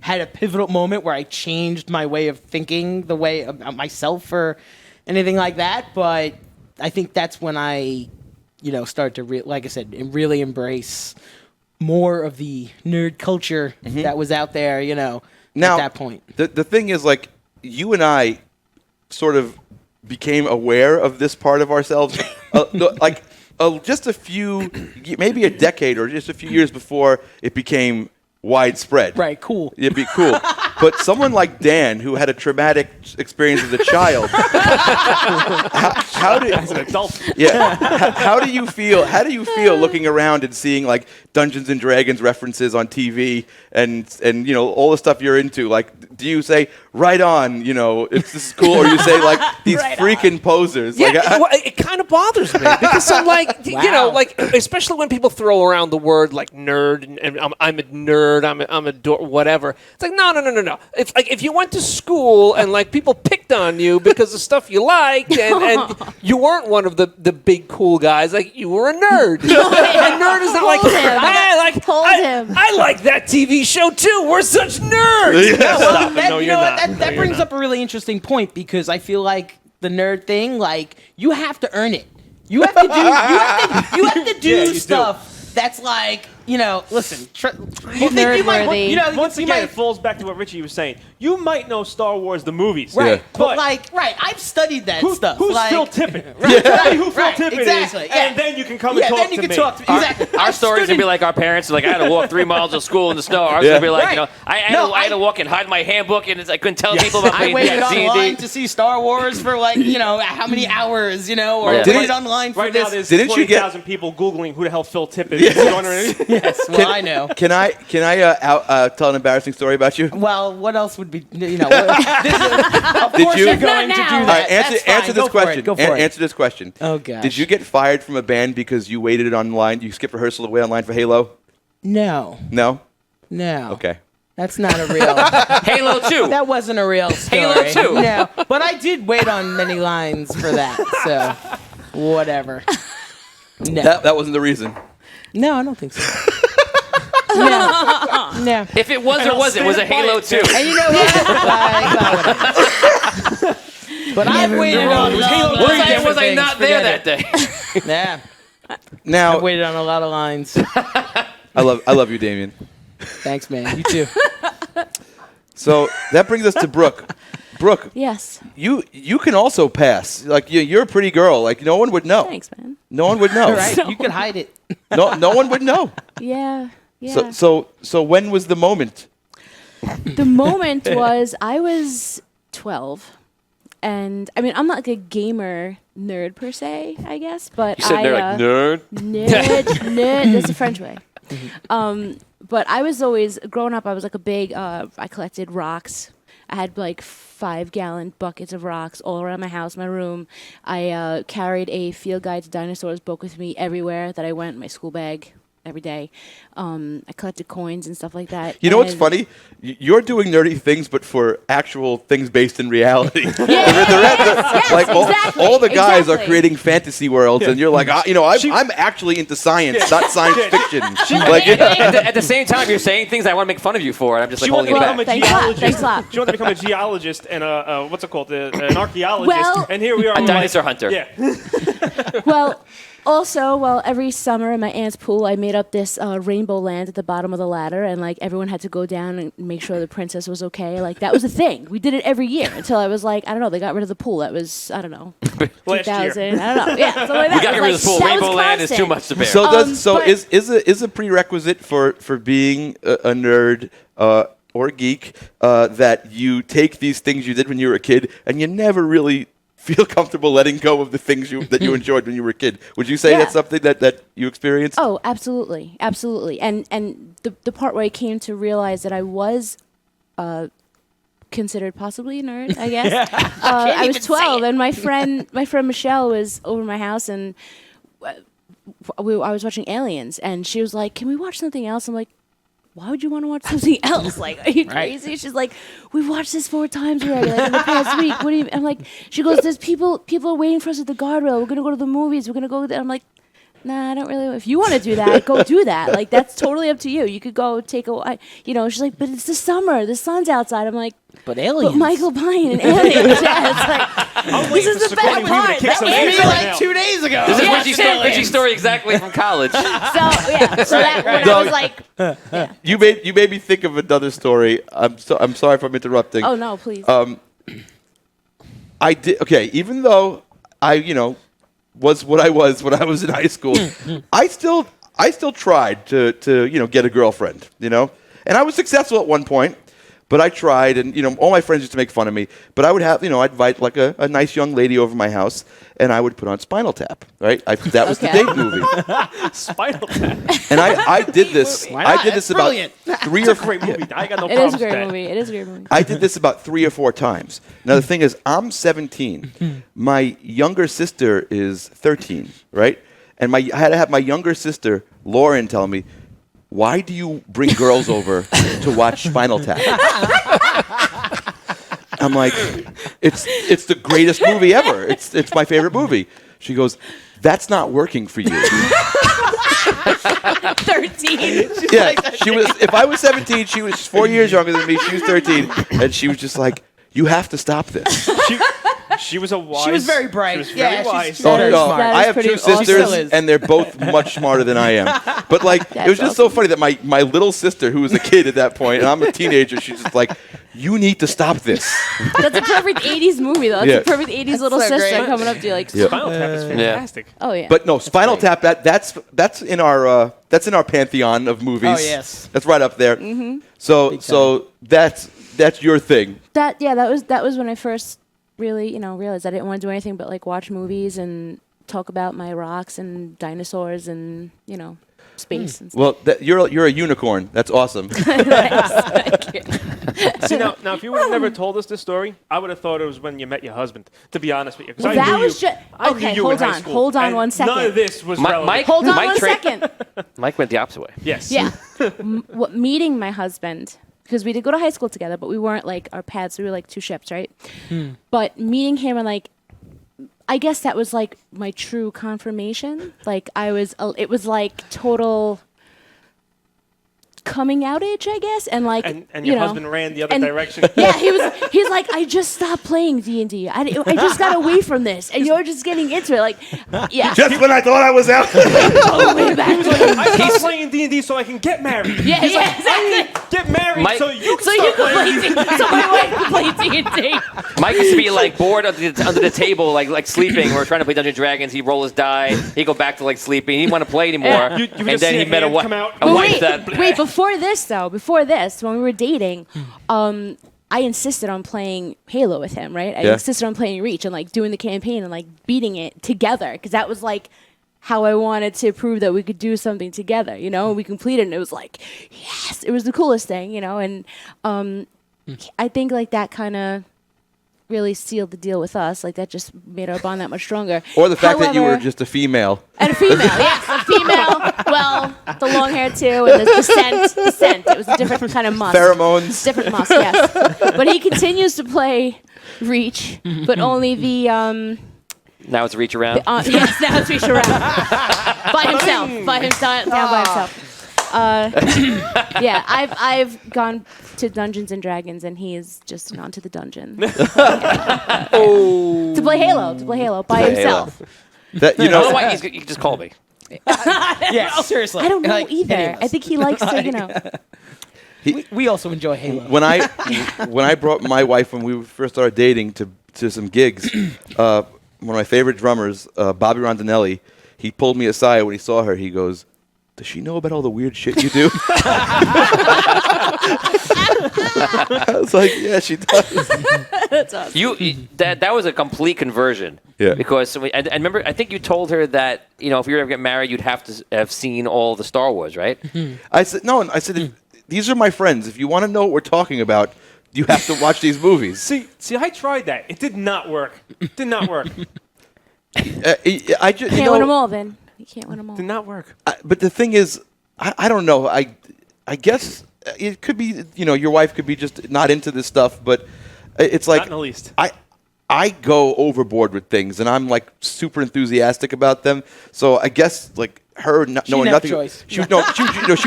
had a pivotal moment where I changed my way of thinking, the way about myself or anything like that, but I think that's when I started to like I said, really embrace more of the nerd culture that was out there, Now, at that point. The thing is, you and I sort of became aware of this part of ourselves, just a few, maybe a decade or just a few years before it became widespread. Right, cool. It'd be cool. But someone like Dan, who had a traumatic experience as a child, how did As an adult. yeah. How do you feel? How do you feel looking around and seeing Dungeons and Dragons references on TV and all the stuff you're into? Do you say right on? This is cool, or you say these Right freaking posers? Yeah, it kind of bothers me because I'm Wow. especially when people throw around the word nerd and I'm a nerd, I'm a whatever. It's no. It's if you went to school and people picked on you because of stuff you liked and you weren't one of the big cool guys, you were a nerd. A nerd is not Hold him. Hold him. I like that TV show too. We're such nerds. Stop it. That, No, you you're know not. what? No, That you're brings not. up a really interesting point because I feel like the nerd thing, you have to earn it. You have to do, you have to do Yeah, you do. stuff that's listen. Nerd-worthy. Once again, it falls back to what Richie was saying. You might know Star Wars, the movies. Right. Yeah. But I've studied that stuff. Who's like, Phil Tippett? Right. Tell me who Phil Tippett exactly. is, Yeah. and then you can come and talk then you to can me. talk to me. Exactly. Our story's going to be like our parents. Like, I had to walk 3 miles to school in the snow. Ours going to be like, Right. I had to walk and hide my handbook, and I couldn't tell people about I playing waited D&D. online to see Star Wars for how many hours, or Yeah. waited online for Right now, this. there's Didn't you get- 20,000 people Googling who the hell Phil Tippett is. You know what I mean? Yes, well, I know. Can I tell an embarrassing story about you? Well, what else would be, of course you- you're Not going to do now. that. All right, That's fine. answer Go this for it. question. Go for it. Answer this question. Oh, gosh. Did you get fired from a band because you waited online? You skipped rehearsal to wait online for Halo? No. No. Okay. That's not a real. Halo 2. That wasn't a real story. Halo 2. No, but I did wait on many lines for that. So, whatever. No, That wasn't the reason. no, I don't think so. No. If it was or wasn't, was it Halo 2? And you know what? But I've waited on Was I not there that day? Yeah, Now, I've waited on a lot of lines. I love you, Damian. Thanks, man. You too. So that brings us to Brooke. Brooke, Yes. you can also pass. Like you're a pretty girl. Like no one would know. Thanks, man. No one would know. All right, you could hide it. No one would know. Yeah. Yeah. So when was the moment? The moment was I was 12, and I mean I'm not like a gamer nerd per se, I guess, but You said they're like, nerd? nerd. That's the French way. But I was always growing up. I was like a big. I collected rocks. I had like 5-gallon buckets of rocks all around my house, my room. I carried a Field Guide to Dinosaurs book with me everywhere that I went. My school bag. Every day. I collected coins and stuff like that. You know what's And- funny? You're doing nerdy things, but for actual things based in reality. Yes, like exactly, all the guys are exactly. creating fantasy worlds, and you're like, I'm actually into science, not science fiction. Like, At the same time, you're saying things I want to make fun of you for, and I'm just like She wanted holding to it become back. a Thanks a lot, geologist. thanks a lot. She wanted to become a geologist and what's it called? An archaeologist. Well- and here we are. A we're dinosaur like, hunter. Yeah. Well, also, every summer in my aunt's pool, I made up this rainbow land at the bottom of the ladder, and like everyone had to go down and make sure the princess was okay. Like that was a thing. We did it every year until I was like, I don't know. They got rid of the pool. That was Last year. 2000. I don't know. Yeah, something like that. We got It rid was of the pool. like, that was Rainbow Land is too constant. much to bear. So but- is a prerequisite for being a nerd or geek that you take these things you did when you were a kid and you never really feel comfortable letting go of the things that you enjoyed when you were a kid? Would you say Yeah. that's something that you experienced? Oh, absolutely, absolutely. And the part where I came to realize that I was considered possibly a nerd, I guess. I was 12, and my friend Michelle was over my house, and I was watching Aliens, and she was like, "Can we watch something else?" I'm like, why would you want to watch something else? Like, are you crazy? She's like, we've watched this 4 times already, like in the past week. What do you? I'm like, she goes, there's people are waiting for us at the guardrail. We're gonna go to the movies. We're gonna go there. I'm like, nah, I don't really. If you want to do that, go do that. Like, that's totally up to you. You could go take she's like, but it's the summer. The sun's outside. I'm like, But aliens. but Michael Biehn and Aliens. Yeah, it's like, this is the best part. kick some That ass was right like now. 2 days ago. This is Yeah. Richie's story exactly from college. So that when I was like, You made me think of another story. I'm sorry if I'm interrupting. oh no, please. I did even though I was what I was when I was in high school. I still tried to get a girlfriend, and I was successful at one point. But I tried, and all my friends used to make fun of me. But I would have, I'd invite like a nice young lady over my house, and I would put on Spinal Tap, right? That was the Okay. date movie, Spinal Tap. and I did this. Why I not? did this That's about brilliant. 3 It's or a great movie. I got no It problems is a with great that. movie. It is a great movie. I did this about 3 or 4 times. Now the thing is, I'm 17. My younger sister is 13, right? And I had to have my younger sister Lauren tell me, "Why do you bring girls over to watch Spinal Tap?" I'm like, "It's the greatest movie ever. It's my favorite movie." She goes, "That's not working for you." 13. Yeah, she was. If I was 17, she was 4 years younger than me. She was 13, and she was just like, "You have to stop this." She was a wise. She was very bright. She was Yeah, very she's- wise. she's Oh, very no, smart. That I is have pretty two awesome. Still sisters, is. and they're both much smarter than I am. But like, That's it was just so awesome. funny that my little sister, who was a kid at that point, and I'm a teenager, she's just like, "You need to stop this." That's a perfect 80s movie, though. That's Yeah. a perfect 80s little so sister great. coming up to you like, Yeah. Spinal Tap is fantastic. oh, yeah. But no, Spinal great. Tap. That's in our pantheon of movies. Oh, yes. That's right up there. Mm-hmm. So that's your thing. that was when I first really, realized I didn't want to do anything but like watch movies and talk about my rocks and dinosaurs and, space and stuff. Well, you're a unicorn. That's awesome. Thank you. See, now, if you would have never told us this story, I would have thought it was when you met your husband, to be honest with you. 'cause I That knew was you, just I knew okay. you Hold in high on, school, hold on and 1 second. None of this was relevant. Mike, Hold on Mike one tra- second. Mike went the opposite way. Yes. Yeah. Meeting my husband, because we did go to high school together, but we weren't like our paths. We were like two ships, right? But meeting him and like, I guess that was like my true confirmation. Like it was like total coming out age, I guess, and like And your husband ran the other and- direction. Yeah, he's like, I just stopped playing D&D. I just got away from this, and you're just getting into it. Like, yeah, Just when I thought I was out. all the way back. I stopped playing D&D so I can get married. Yeah, yeah, exactly. Get married Mike- so you can So you start can playing play D&D. D&D. So my wife can play D&D. Mike used to be like bored under the table, like sleeping. We're trying to play Dungeons and Dragons. He'd roll his die. He'd go back to like sleeping. He didn't want to play anymore. Yeah. You would And just then see he a met a hand come out. a But wife that. wait, before this, when we were dating, I insisted on playing Halo with him, right? I Yeah. insisted on playing Reach and like doing the campaign and like beating it together because that was like how I wanted to prove that we could do something together, And we completed it and it was like, yes, it was the coolest thing, and I think like that kind of really sealed the deal with us. Like that just made our bond that much stronger. Or the fact that you were However- just a female. and a female, yes, a female. Well, the long hair too, and the scent. It was a different kind of musk. Pheromones. Different musk, yes. But he continues to play Reach, but only the Now it's reach around. yes, now it's Reach around by himself, down by himself. Yeah, I've gone to Dungeons and Dragons, and he has just gone to the dungeon to play Halo by play himself. That I don't know why you just called me. Yeah, seriously. I don't know Like, any either. of us. I think he likes to, We also enjoy Halo. when I brought my wife when we first started dating to some gigs, one of my favorite drummers, Bobby Rondinelli, he pulled me aside when he saw her. He goes, "Does she know about all the weird shit you do?" I was like, "Yeah, she does." That's awesome. That was a complete conversion. Yeah. Because I remember, I think you told her that if you were ever get married, you'd have to have seen all the Star Wars, right? I said, "No," and I said, "These are my friends. If you want to know what we're talking about, you have to watch these movies." See, I tried that. It did not work. Did not work. I just Can't win them all, then. You can't win them all. Did not work. But the thing is, I don't know. I guess it could be, your wife could be just not into this stuff, but it's like Not in the least. I go overboard with things, and I'm like super enthusiastic about them. So I guess like her knowing didn't have nothing, choice. she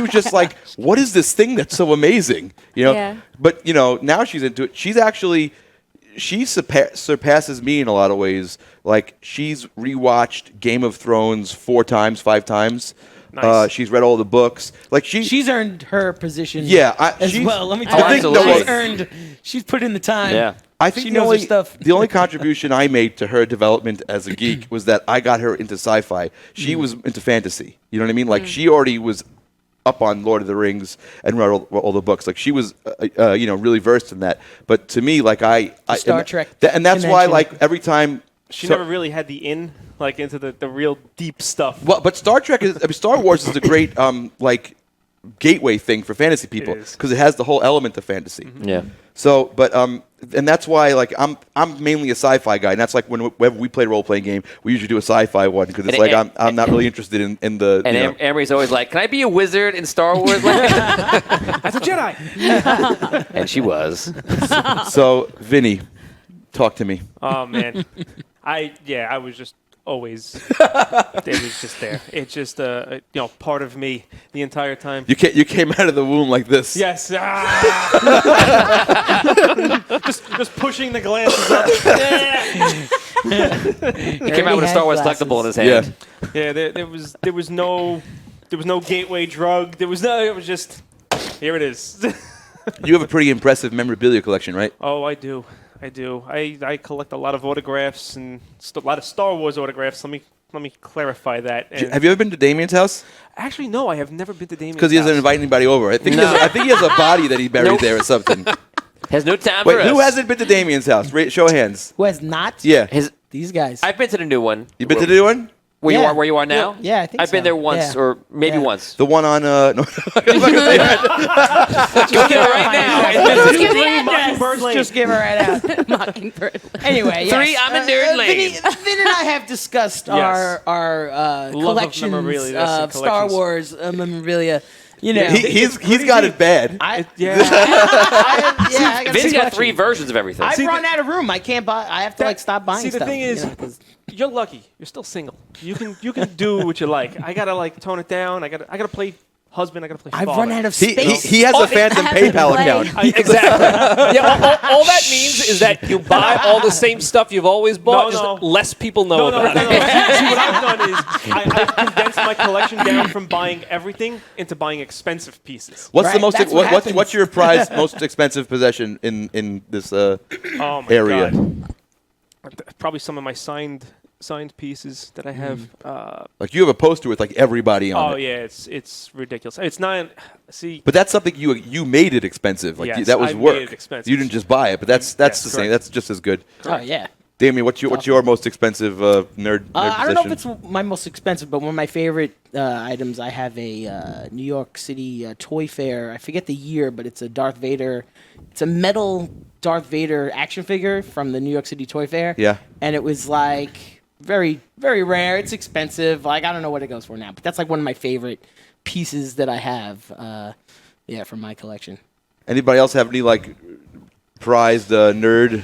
was just like, "What is this thing that's so amazing?" Yeah. But now she's into it. She surpasses me in a lot of ways. Like she's rewatched Game of Thrones 4 times, 5 times. Nice. She's read all the books. Like She's earned her position. Yeah, as she's- well. Let me Oh, tell you, absolutely. she's put in the time. Yeah. I think She the knows only her stuff. the only contribution I made to her development as a geek was that I got her into sci-fi. She was into fantasy. You know what I mean? Like she already was up on Lord of the Rings and read all the books. Like she was, really versed in that. But to me, like I Star Trek and that's why connection. like every time She never really had the into the real deep stuff. Well, but Star Wars is a great gateway thing for fantasy people It is. because it has the whole element of fantasy. Yeah. So, but and that's why like I'm mainly a sci-fi guy, and that's like whenever we play a role-playing game, we usually do a sci-fi one because it's And- I'm not really interested in the. And Amory's always like, "Can I be a wizard in Star Wars?" As a Jedi. And she was. So, Vinny, talk to me. Oh man, I was just always. It was just there. It's just part of me the entire time. You came out of the womb like this. Yes. just pushing the glasses up. He came out with a Star Wars collectible in his hand. Yeah, there was no gateway drug. There was no. It was just here it is. You have a pretty impressive memorabilia collection, right? Oh, I do. I collect a lot of autographs and a lot of Star Wars autographs. Let me clarify that. And Have you ever been to Damian's house? actually, no, I have never been to Damian's Because he doesn't house. invite anybody over. I think he has a body that he buried there or something. Has no time for Wait, us. who hasn't been to Damian's house? Show of hands. Who has not? Yeah. These guys. I've been to the new one. You been to the new one? Where you are now? Yeah, I think I've been so. there once, Yeah. or maybe Yeah. once. The one on no. Go get it right now. Just give me the Mockingbird address. Lane. Just give her right out. Mockingbird. Anyway, yes. 3, I'm in Nerd Lane. Vin and I have discussed Yes. our Love of collections memorabilia, yes, and of Star collections. Wars memorabilia. You know, He's got it bad. I Vin's got got collection. 3 versions of everything. I've See, run out of room. I can't buy. I have to stop buying See, the stuff. thing is, you know, 'cause- you're lucky. You're still single. You can do what you like. I gotta tone it down. I gotta play husband. I gotta play I've father. run out of He, space. he has a Phantom PayPal play. account. Exactly. Yeah, all that means is that you buy all the same stuff you've always bought, No. just less people know No. about it. See, what I've done is I've condensed my collection down from buying everything into buying expensive pieces. What's the Right, most? that's what What's happens. your prized most expensive possession in this Oh my area? God. Probably some of my signed pieces that I have. Like you have a poster with like everybody on Oh it. yeah, it's ridiculous. It's not. See, But that's something you made it expensive. Like Yes, that was I made work. it expensive. You didn't just buy it. But that's Yes, the same. correct. That's just as good. Oh yeah. Damien, what's your most expensive nerd I don't know if possession? it's my most expensive, but one of my favorite items. I have a New York City toy fair. I forget the year, but it's a Darth Vader. It's a metal Darth Vader action figure from the New York City Toy Fair. Yeah. And it was like very, very rare. It's expensive. Like I don't know what it goes for now, but that's like one of my favorite pieces that I have. From my collection. Anybody else have any like prized nerd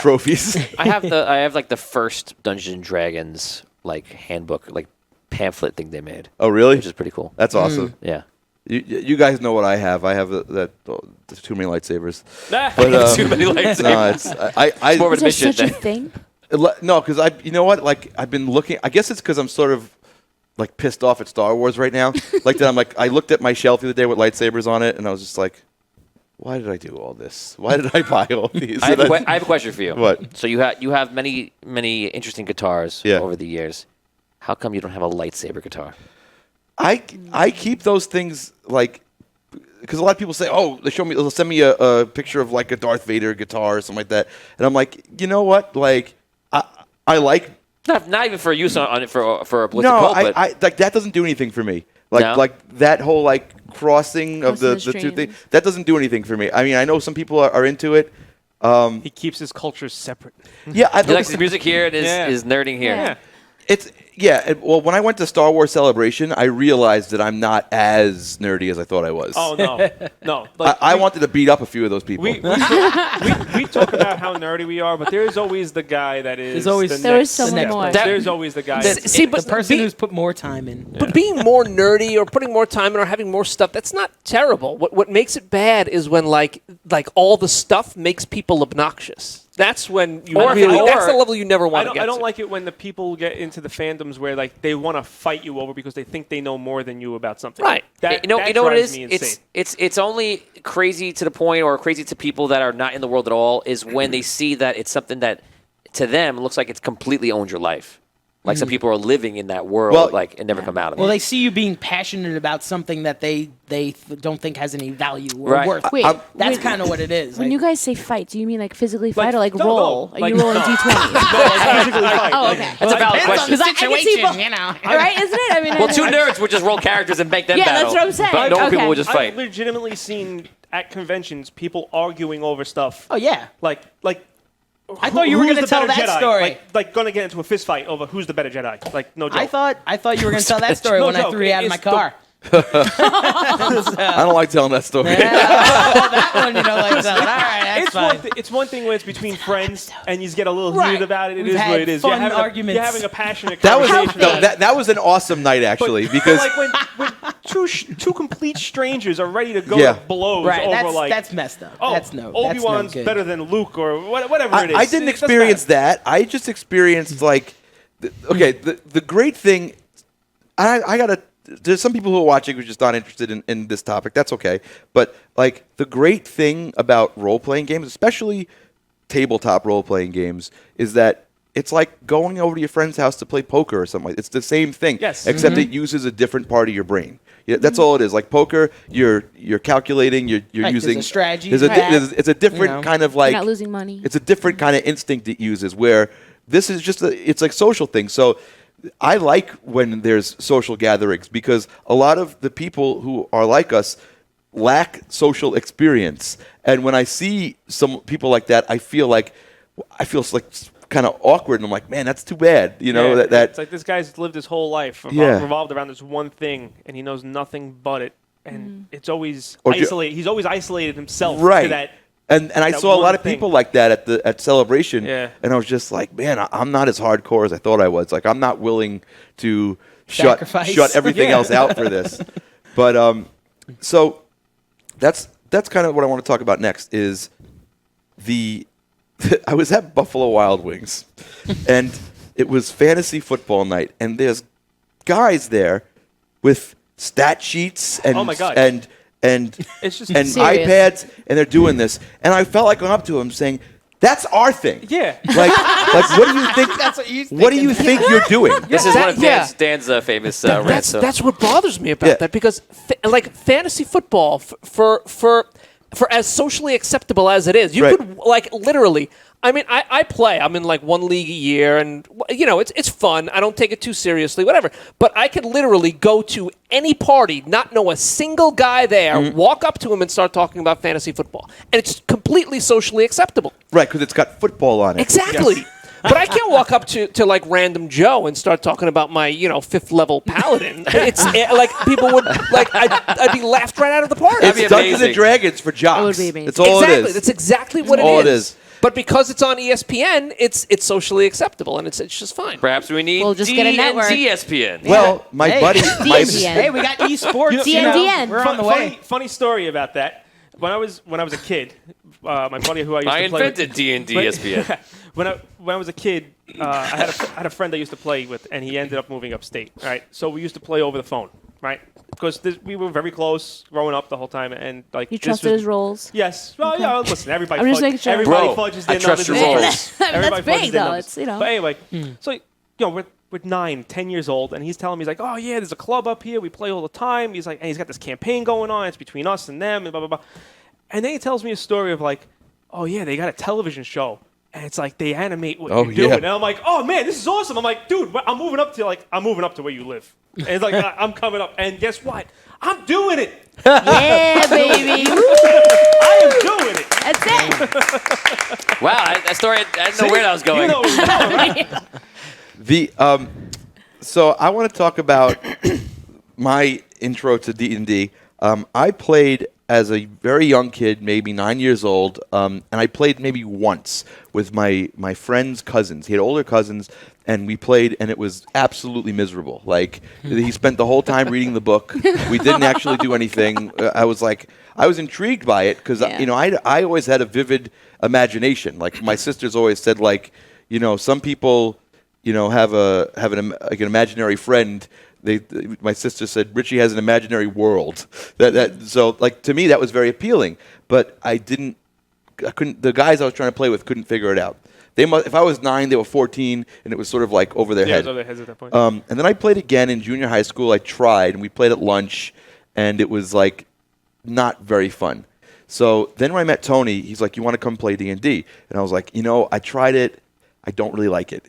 trophies? I have like the first Dungeons and Dragons like handbook, like pamphlet thing they made, Oh, really? which is pretty cool. That's awesome. Yeah. You guys know what I have. I have there's too many lightsabers. Nah. But, Too many lightsabers. no, it's I more of Is a there mission such a thing. thing? no, because you know what? Like I've been looking. I guess it's because I'm sort of like pissed off at Star Wars right now. Like that, I'm like I looked at my shelf the other day with lightsabers on it, and I was just like, why did I do all this? Why did I buy all these? I have a question for you. What? So you have many interesting guitars Yeah. over the years. How come you don't have a lightsaber guitar? I keep those things like because a lot of people say, oh, they'll send me a picture of like a Darth Vader guitar or something like that, and I'm like, you know what? Like I like. Not even for use on it for a Blizzard No, Cult, but I like that doesn't do anything for me. Like No? like that whole like crossing of Crossing the the two streams. things that doesn't do anything for me. I mean, I know some people are into it. He keeps his cultures separate. Yeah, he likes his music here and Yeah. his nerding here. Yeah. It's well, when I went to Star Wars Celebration, I realized that I'm not as nerdy as I thought I was. Oh no. Like, I wanted to beat up a few of those people. we talk about how nerdy we are, but there's always the guy that is. There's always- the There next is someone step. more. There's always the guy. That- See, but The person be- who's put more time in. But being more nerdy or putting more time in or having more stuff, that's not terrible. What makes it bad is when like all the stuff makes people obnoxious. That's when you Or if- really or- that's the level you never want to get I don't to. like it when the people get into the fandoms where like they want to fight you over because they think they know more than you about something. Right. That, you know that what it drives is? me insane. It's only crazy to the point, or crazy to people that are not in the world at all, is when they see that it's something that to them looks like it's completely owned your life. Like some people are living in that world, Well, like and never come out of Well, it. they see you being passionate about something that they don't think has any value or Right. worth. Wait, That's when- kind of what it is. When like- you guys say fight, do you mean like physically fight or like no, roll? no, Are like- you rolling no. d20s? Physically fight. Oh, Like, okay. That's a valid question. Because I can see both. you know. All right, isn't it? I mean, Well, two nerds would just roll characters and make them Yeah, battle. that's what I'm saying. But normal people Okay. would just I've fight. legitimately seen at conventions people arguing over stuff. Oh yeah. Like I thought you were who's going to the tell better that Jedi? story. Like going to get into a fist fight over who's the better Jedi. Like no joke. I thought you were going to tell that story No when I joke. threw you out of my It's the- car. I don't like telling that story. That one, you know, like, all right, that's fine. It's one thing when it's between friends and you get a little Right. heated about it. It We've is had what it is. fun arguments. You're having a passionate That was conversation. no, that was an awesome night actually But because like when two complete strangers are ready to go Yeah. to blows Right, over that's messed up. oh, That's no Obi-Wan's good. better than Luke or whatever it is. I didn't It doesn't experience matter. that. I just experienced like, the great thing. I gotta. There's some people who are watching who are just not interested in this topic. That's okay. But like the great thing about role playing games, especially tabletop role playing games, is that it's like going over to your friend's house to play poker or something. It's the same thing. Yes. Except it uses a different part of your brain. Yeah, that's all it is. Like poker, you're calculating. You're Right, there's using a strategy. There's a, Right. it's a different You know. kind of You're like not losing money. it's a different kind of instinct it uses where this is just it's like social thing. So I like when there's social gatherings because a lot of the people who are like us lack social experience. And when I see some people like that, I feel like kind of awkward and I'm like, man, that's too bad. You know, Yeah, that it's like this guy's lived his whole life Yeah. revolved around this one thing, and he knows nothing but it. And it's always Or ju- isolated. He's always isolated himself right. to that. And I that saw a lot one of thing. people like that at Celebration, Yeah. and I was just like, man, I'm not as hardcore as I thought I was. Like, I'm not willing to Sacrifice. shut everything Yeah. else out for this. But so that's kind of what I want to talk about next. Is I was at Buffalo Wild Wings, and it was fantasy football night, and there's guys there with stat sheets and Oh my God. and It's just and Serious. iPads, and they're doing this, and I felt like going up to him saying, "That's our thing." yeah. Like what do you think? That's what you What do you think you're doing? This is one of Yeah. Dan's famous rants. That's So. that's what bothers me about Yeah. that because like fantasy football for as socially acceptable as it is, you Right. could like literally. I mean, I play. I'm in like one league a year, and you know it's fun. I don't take it too seriously, whatever. But I could literally go to any party, not know a single guy there, Mm-hmm. walk up to him and start talking about fantasy football, and it's completely socially acceptable. Right, because it's got football on it. Exactly. But I can't walk up to like random Joe and start talking about my 5th level paladin. It's like people would like I'd be laughed right out of the party. That'd be It's Dungeons amazing. and Dragons for jocks. It would be amazing. That's all exactly. it is. That's exactly what all it it is. is. But because it's on ESPN, it's socially acceptable and it's just fine. Perhaps we need We'll just get a network. ESPN. Well, my Hey. buddy, my, DNDN. Hey, we got esports. you know, DNDN. We're on the way. Funny story about that. When I was a kid, my buddy who I used I to play invented D&D But- ESPN. when I was a kid, I had a friend I used to play with, and he ended up moving upstate. Right, so we used to play over the phone, right? Because we were very close growing up the whole time, and like You this trusted was- his roles. Yes. Well, yeah. Listen, everybody. I'm just making sure. Everybody Bro, fudges I their trust numbers. your and roles. numbers. Everybody That's fudges big, their though. numbers. It's, you know. But anyway, so we're 9, 10 years old, and he's telling me, he's like, oh yeah, there's a club up here. We play all the time. He's like, and he's got this campaign going on. It's between us and them, and blah blah blah. And then he tells me a story of like, oh yeah, they got a television show. And it's like they animate what Oh, you're doing, yeah. and I'm like, "Oh man, this is awesome!" I'm like, "Dude, I'm moving up to where you live." And it's like, "I'm coming up," and guess what? I'm doing it. Yeah, baby. I am doing it. That's it. Wow, that story, I didn't know where that was going. You know, where it's going, right? So I want to talk about my intro to D&D. I played as a very young kid, maybe 9 years old, and I played maybe once with my friend's cousins. He had older cousins, and we played, and it was absolutely miserable. Like, he spent the whole time reading the book. We didn't actually do anything. I was intrigued by it because, Yeah. I always had a vivid imagination. Like, my sisters always said, like, some people, have an imaginary friend. My sister said Richie has an imaginary world. So like to me that was very appealing. But I couldn't. The guys I was trying to play with couldn't figure it out. If I was 9, they were 14, and it was sort of like over their Yeah, head. it's over their heads at that point. And then I played again in junior high school. I tried, and we played at lunch, and it was like not very fun. So then when I met Tony, he's like, "You want to come play D&D?" And I was like, I tried it. I don't really like it.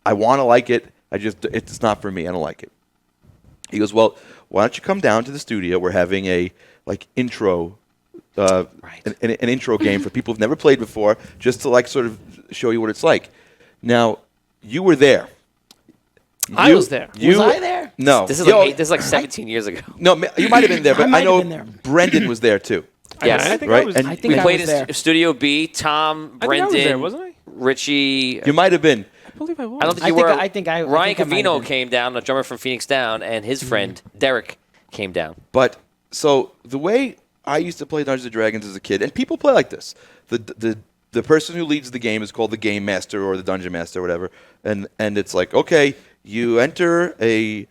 I want to like it. It's not for me. I don't like it. He goes, "Well, why don't you come down to the studio? We're having a intro, an intro game for people who've never played before, just to sort of show you what it's like." Now, you were there. I was there. Was I there? No. This is Yo, like 17 years ago. No, you might have been there, but I might have know been there. Brendan was there too. Yes. I think Right? I was. And I think We I played was at there. Studio B. Tom, I think I was Brendan, there, wasn't I? Richie. You might have been. I believe I was. I don't think I you think were. I think I- I Ryan think I might have Cavino been. came down, a drummer from Phoenix Down, and his friend Derek came down. But so the way I used to play Dungeons and Dragons as a kid, and people play like this. The person who leads the game is called the game master or the dungeon master or whatever, and it's like, okay, you enter a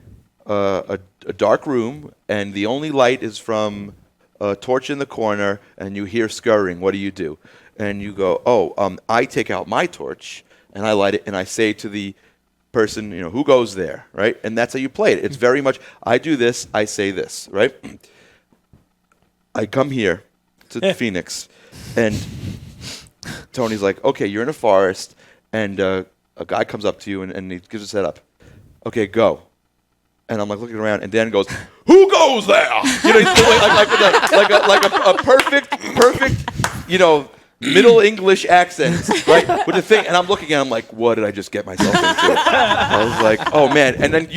dark room, and the only light is from a torch in the corner, and you hear scurrying. What do you do? And you go, I take out my torch and I light it, and I say to the person, who goes there, right? And that's how you play it. It's very much, I do this, I say this, right? I come here to Phoenix, and Tony's like, okay, you're in a forest, and a guy comes up to you, and he gives a setup. Okay, go. And I'm like looking around, and Dan goes, "Who goes there?" He's doing like a perfect, Middle English accent, right? With the thing, and I'm looking at him like, what did I just get myself into? I was like, oh man. And then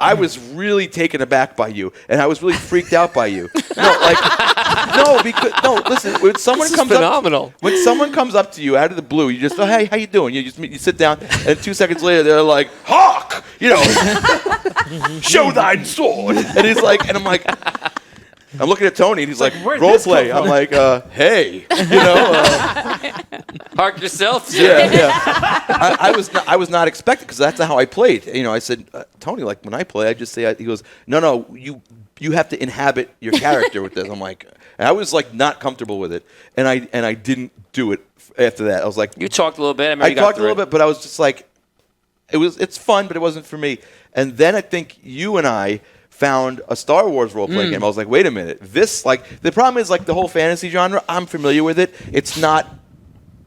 I was really taken aback by you, and I was really freaked out by you. Listen. When someone This is comes phenomenal. when someone comes up to you out of the blue, you just, hey, how you doing? You sit down, and 2 seconds later, they're like, "Hawk, show thine sword." And he's like, and I'm like, I'm looking at Tony, and he's like, where'd role this play. come I'm like, hey, Park yourself. yeah. I was not expecting, because that's not how I played. I said, Tony, like when I play, I just say. He goes, no, you have to inhabit your character with this. I'm like, and I was like not comfortable with it, and I didn't do it after that. I was like, You talked a little bit. I remember I you got talked a through little it. bit, but I was just like, it's fun, but it wasn't for me. And then I think you and I found a Star Wars role-playing game. I was like, wait a minute. The problem is, the whole fantasy genre, I'm familiar with it. It's not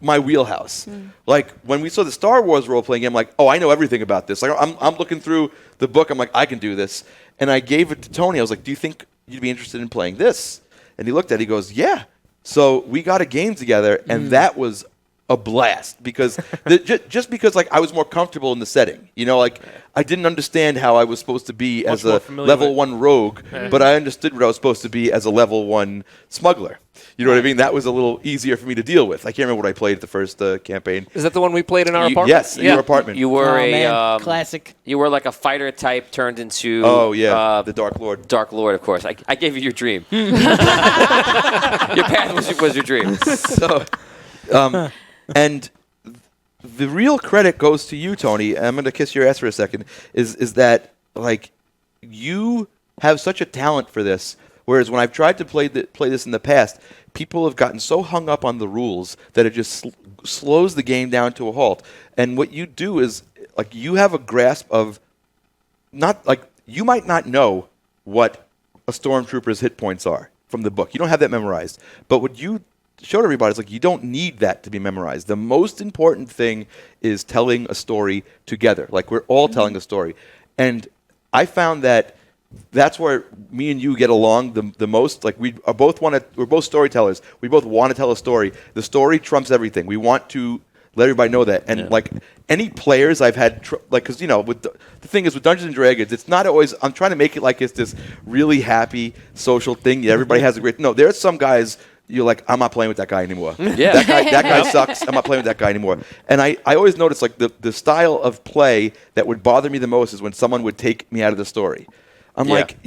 my wheelhouse. Like, when we saw the Star Wars role-playing game, I'm like, I know everything about this. Like, I'm looking through the book. I'm like, I can do this. And I gave it to Tony. I was like, do you think you'd be interested in playing this? And he looked at it. He goes, yeah. So we got a game together, and that was a blast, because just because I was more comfortable in the setting. I didn't understand how I was supposed to be as more a familiar level with- 1 rogue, but I understood what I was supposed to be as a level 1 smuggler. You know what I mean? That was a little easier for me to deal with. I can't remember what I played at the first campaign. Is that the one we played in our apartment? Yes, in your apartment. You were classic. You were like a fighter type turned into. The Dark Lord. Dark Lord, of course. I gave you your dream. Your path was your dream. So, and the real credit goes to you, Tony. I'm going to kiss your ass for a second. Is that you have such a talent for this? Whereas when I've tried to play this in the past, people have gotten so hung up on the rules that it just slows the game down to a halt. And what you do is you have a grasp of you might not know what a stormtrooper's hit points are from the book. You don't have that memorized. But what you showed everybody is you don't need that to be memorized. The most important thing is telling a story together. We're all telling a story. And I found that that's where me and you get along the most. We're both storytellers. We both want to tell a story. The story trumps everything. We want to let everybody know that. And any players I've had, because with the thing is with Dungeons and Dragons, it's not always. I'm trying to make it like it's this really happy social thing. Yeah, everybody has a great. No, there's some guys. You're like, I'm not playing with that guy anymore. Yeah. That guy sucks. I'm not playing with that guy anymore. And I always notice the style of play that would bother me the most is when someone would take me out of the story. I'm like,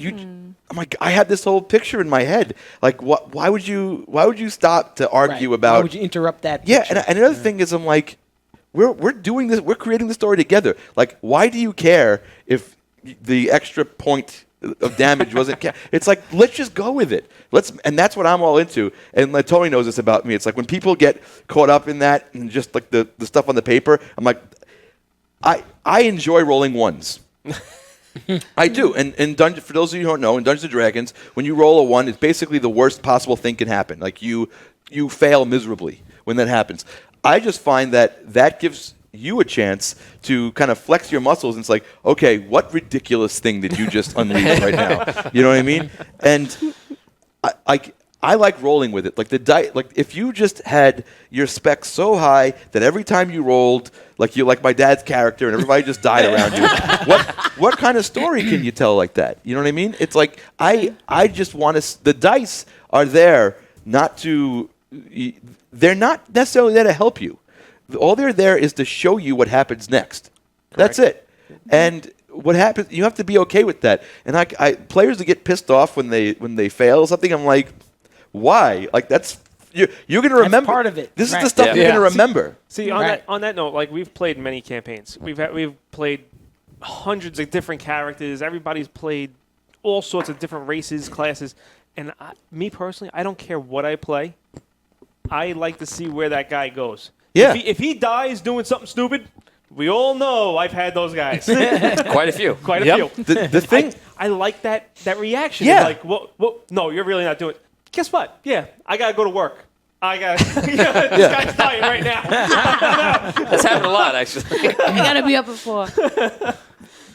I had this whole picture in my head. Why would you stop to argue about? Why would you interrupt that? Yeah, picture? and another thing is, I'm like, we're doing this. We're creating the story together. Why do you care if the extra point of damage wasn't? It's let's just go with it. And that's what I'm all into. And Tony knows this about me. It's when people get caught up in that and just the stuff on the paper. I'm like, I enjoy rolling ones. I do. And for those of you who don't know, in Dungeons & Dragons, when you roll a 1, it's basically the worst possible thing can happen. You fail miserably when that happens. I just find that gives you a chance to kind of flex your muscles. And it's okay, what ridiculous thing did you just unleash right now? You know what I mean? And I like rolling with it. Like the die, like if you just had your specs so high that every time you rolled, like you like my dad's character, and everybody just died around you. What kind of story can you tell like that? You know what I mean? It's like I just want to. The dice are there not to. They're not necessarily there to help you. All they're there is to show you what happens next. That's it. And what happens? You have to be okay with that. And players that get pissed off when they fail something, I'm like, why? Like you're going to remember part of it. This is the stuff you're going to remember. See, on that note, like we've played many campaigns. We've played hundreds of different characters. Everybody's played all sorts of different races, classes. And me personally, I don't care what I play. I like to see where that guy goes. Yeah. If he dies doing something stupid, we all know I've had those guys. Quite a few. Quite a few. The thing I like that reaction. Yeah. Like, what? No, you're really not doing it. Guess what? Yeah, I gotta go to work. This guy's dying right now. That's happened a lot, actually. I gotta be up at 4.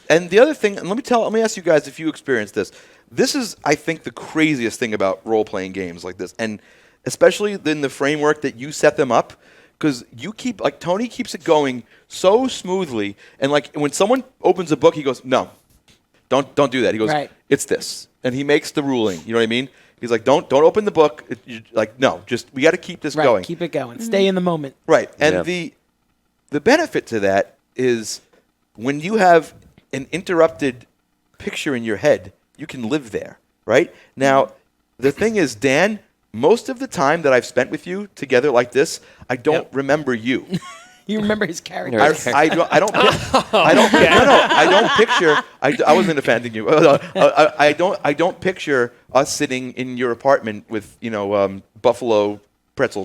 And the other thing, and let me ask you guys if you experienced this. This is, I think, the craziest thing about role-playing games like this, and especially in the framework that you set them up, because you keep, like, Tony keeps it going so smoothly, and like when someone opens a book, he goes, "No, don't do that." He goes, "It's this," and he makes the ruling. You know what I mean? He's like, "Don't open the book." Like, no, just we got to keep this going. Keep it going. Stay in the moment. Right, and the benefit to that is when you have an interrupted picture in your head, you can live there, right? Now, the thing is, Dan, most of the time that I've spent with you together like this, I don't remember you. You remember his character. I don't picture. I wasn't offending you. I don't picture us sitting in your apartment with buffalo chicken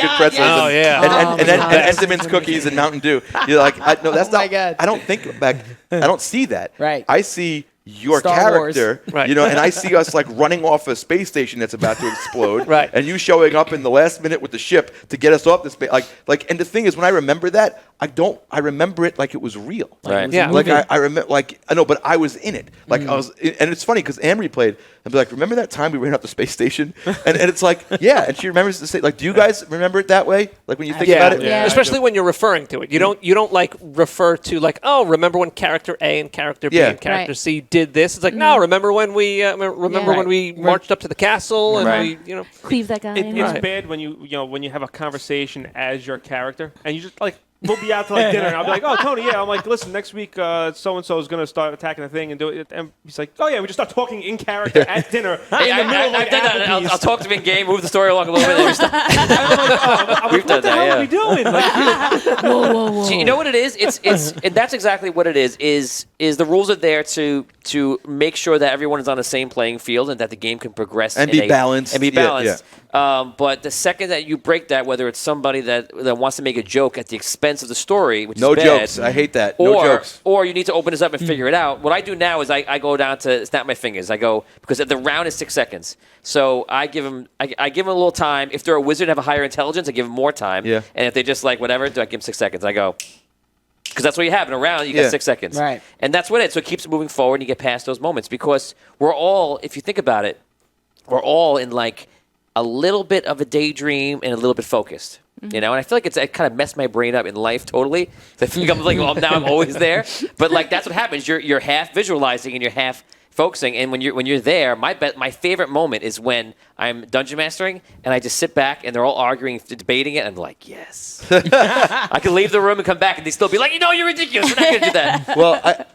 pretzels, and Entenmann's cookies and Mountain Dew. You're like, no, that's not. God. I don't think back. I don't see that. Right. I see your Star character, Wars. Right. and I see us like running off a space station that's about to explode, Right. and you showing up in the last minute with the ship to get us off the space. Like, and the thing is, when I remember that, I remember it like it was real. Right. It was a Yeah. movie. Like I remember, like I know, but I was in it. Like I was, and it's funny because Amory played and be like, "Remember that time we ran off the space station?" and it's like, yeah, and she remembers to say, like, do you guys remember it that way? Like when you think about it, Yeah. Especially when you're referring to it. You don't like refer to like, oh, remember when character A and character B and character Right. C did this? It's like, no, remember when we when we marched up to the castle and Right. we Cleave that guy. It's Right. bad when you have a conversation as your character and you just like we'll be out to like dinner and I'll be like, "Oh, Tony, yeah." I'm like, "Listen, next week so and so is gonna start attacking the thing and do it." And he's like, "Oh yeah," we just start talking in character at dinner Hey, in the middle of like I've done that. Applebee's. I'll talk to him in game, move the story along a little bit. And we stop. We've done What the hell that. are we doing? Like, Whoa. You know what it is? It's and that's exactly what it is. Is the rules are there to make sure that everyone is on the same playing field and that the game can progress And in be balanced. And be Yeah, balanced. But the second that you break that, whether it's somebody that wants to make a joke at the expense of the story, which no is bad, jokes. I hate that. No jokes. or you need to open this up and figure it out. What I do now is I go down to snap my fingers. I go because the round is 6 seconds, so I give them a little time. If they're a wizard and have a higher intelligence, I give them more time. Yeah. And if they just like whatever, do I give them 6 seconds? I go because that's what you have in a round. You get 6 seconds, Right. And that's what it is. So it keeps moving forward, and you get past those moments because we're all, if you think about it, we're all in like a little bit of a daydream and a little bit focused. You know, and I feel like it kind of messed my brain up in life totally. I think I'm like, well, now I'm always there. But like that's what happens. You're half visualizing and you're half focusing. And when you're there, my favorite moment is when I'm dungeon mastering and I just sit back and they're all arguing, debating it. And I'm like, yes. I can leave the room and come back and they still be like, you're ridiculous. We're not going to do that. Well,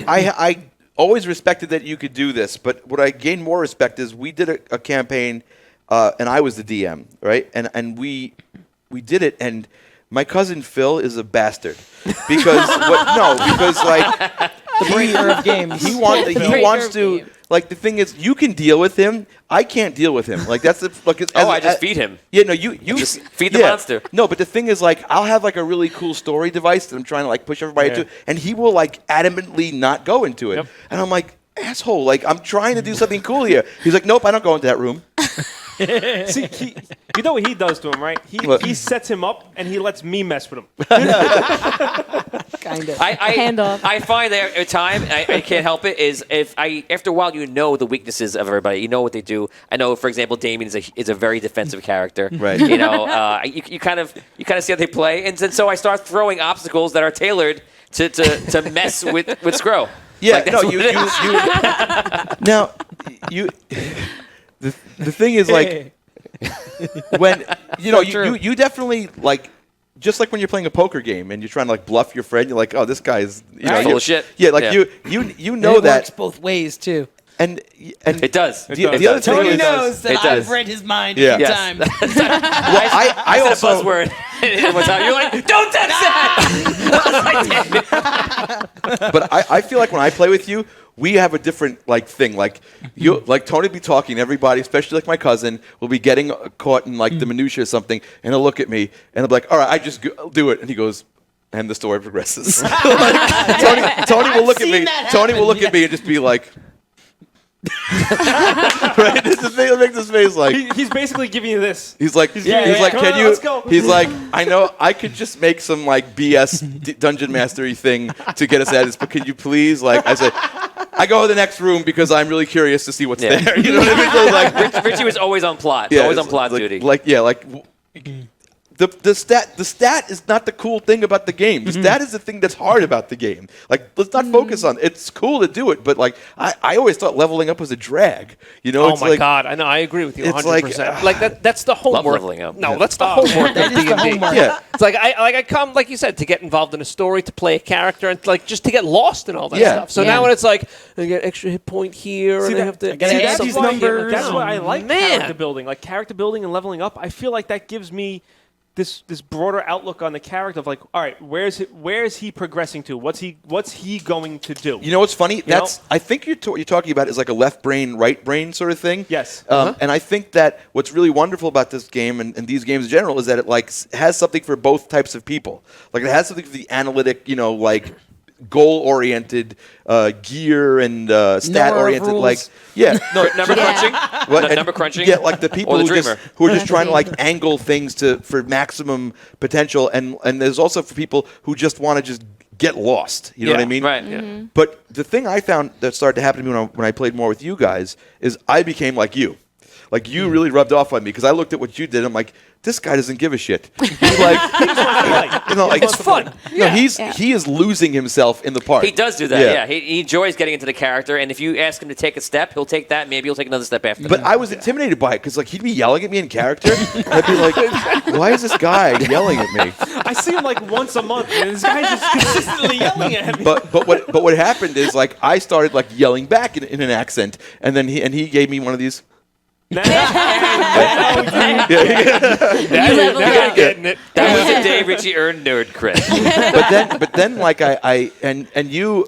I always respected that you could do this, but what I gained more respect is we did a campaign, and I was the DM, right? And we did it, and my cousin Phil is a bastard because like The breaker of games. he wants to game. like the thing is you can deal with him. I can't deal with him. Like that's the like. I just feed him. Yeah, no, you just feed the monster. No, but the thing is, like, I'll have like a really cool story device that I'm trying to like push everybody into, and he will like adamantly not go into it, and I'm like, asshole, like I'm trying to do something cool here. He's like, nope, I don't go into that room. See, you know what he does to him, right? He sets him up and he lets me mess with him. Kind of. Handoff. I find that every time, I can't help it, is after a while you know the weaknesses of everybody. You know what they do. I know, for example, Damian is a very defensive character. Right. You know, you kind of see how they play, and so I start throwing obstacles that are tailored to mess with Scro. Yeah, Like, no, that's you what it is. now you. The thing is like when you definitely like. Just like when you're playing a poker game and you're trying to like bluff your friend, you're like, "Oh, this guy's full of shit." Yeah, like Yeah. you know it that works both ways too. and It does. The other thing Tony is, knows that It does. I've read his mind Yeah. a few Yes. times. well, I said also a buzzword. One time. You're like, don't text that. but I feel like when I play with you, we have a different like thing. Like you, like Tony be talking to everybody, especially like my cousin, will be getting caught in like the minutia or something, and he'll look at me and he'll be like, "All right, I just do it," and he goes, and the story progresses. Like, Tony will look at me. Tony will look at me and just be like. Right? He'll make this face like He's basically giving you this. he's like yeah. can Come on, you? let's go. He's like, I know I could just make some like BS dungeon mastery thing to get us at this, but can you please like? I said, I go to the next room because I'm really curious to see what's Yeah. there. You know what I mean? So like, Richie was always on plot. yeah, Always on it's plot like, duty. The stat is not the cool thing about the game. The stat is the thing that's hard about the game. Like, let's not focus on it. It's cool to do it, but like I always thought leveling up was a drag. You know, Oh it's my like, God! I know. I agree with you it's 100%. Like that's the homework. leveling up. No, that's the homework That of is the D&D. homework. Yeah. It's like I come, like you said, to get involved in a story, to play a character, and like just to get lost in all that Yeah. stuff. So Yeah. now when it's like I get extra hit point here, See and I that- have to gotta add add stuff these like numbers. That's why I like Man. character building. Like character building and leveling up, I feel like that gives me this broader outlook on the character of like, all right, where's he progressing to? What's he going to do? You know what's funny? know? I think you're talking about is like a left brain, right brain sort of thing. Yes. And I think that what's really wonderful about this game and these games in general is that it like has something for both types of people. Like it has something for the analytic, like goal-oriented, gear and stat-oriented, rules. like Number Yeah. crunching. What? Number crunching. Yeah, like the people Or the who dreamer. are just trying to like Dreamer. angle things for maximum potential, and there's also for people who just want to just get lost. You know what I mean? Right. Yeah. But the thing I found that started to happen to me when I played more with you guys is I became like you. Like you really rubbed off on me because I looked at what you did. And I'm like, this guy doesn't give a shit. He's like, It's fun. No, he is losing himself in the part. He does do that, Yeah. yeah. He enjoys getting into the character, and if you ask him to take a step, he'll take that. Maybe he'll take another step after But that. I was intimidated by it because like he'd be yelling at me in character. And I'd be like, why is this guy yelling at me? I see him like once a month, and this guy's just consistently yelling at me. But what happened is like I started like yelling back in an accent, and then he gave me one of these. Now, You level Now up. you're getting it. That was the day Richie earned nerd cred. but then like I you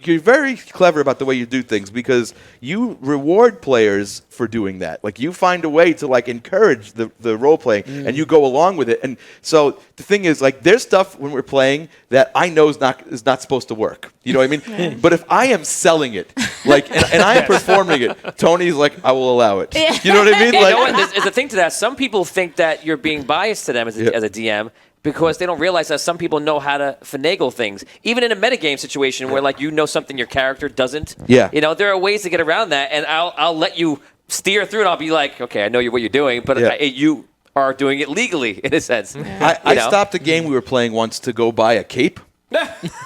you're very clever about the way you do things because you reward players for doing that. Like you find a way to like encourage the role playing and you go along with it. And so the thing is like there's stuff when we're playing that I know is not supposed to work. You know what I mean? But if I am selling it, like and I am performing it, Tony's like, I will allow it. You know what I mean? You Like know what? There's a thing to that. Some people think that you're being biased to them as a DM because they don't realize that some people know how to finagle things. Even in a metagame situation where like something your character doesn't. Yeah. There are ways to get around that, and I'll let you steer through it. I'll be like, okay, I know what you're doing, but you are doing it legally in a sense. I stopped a game we were playing once to go buy a cape.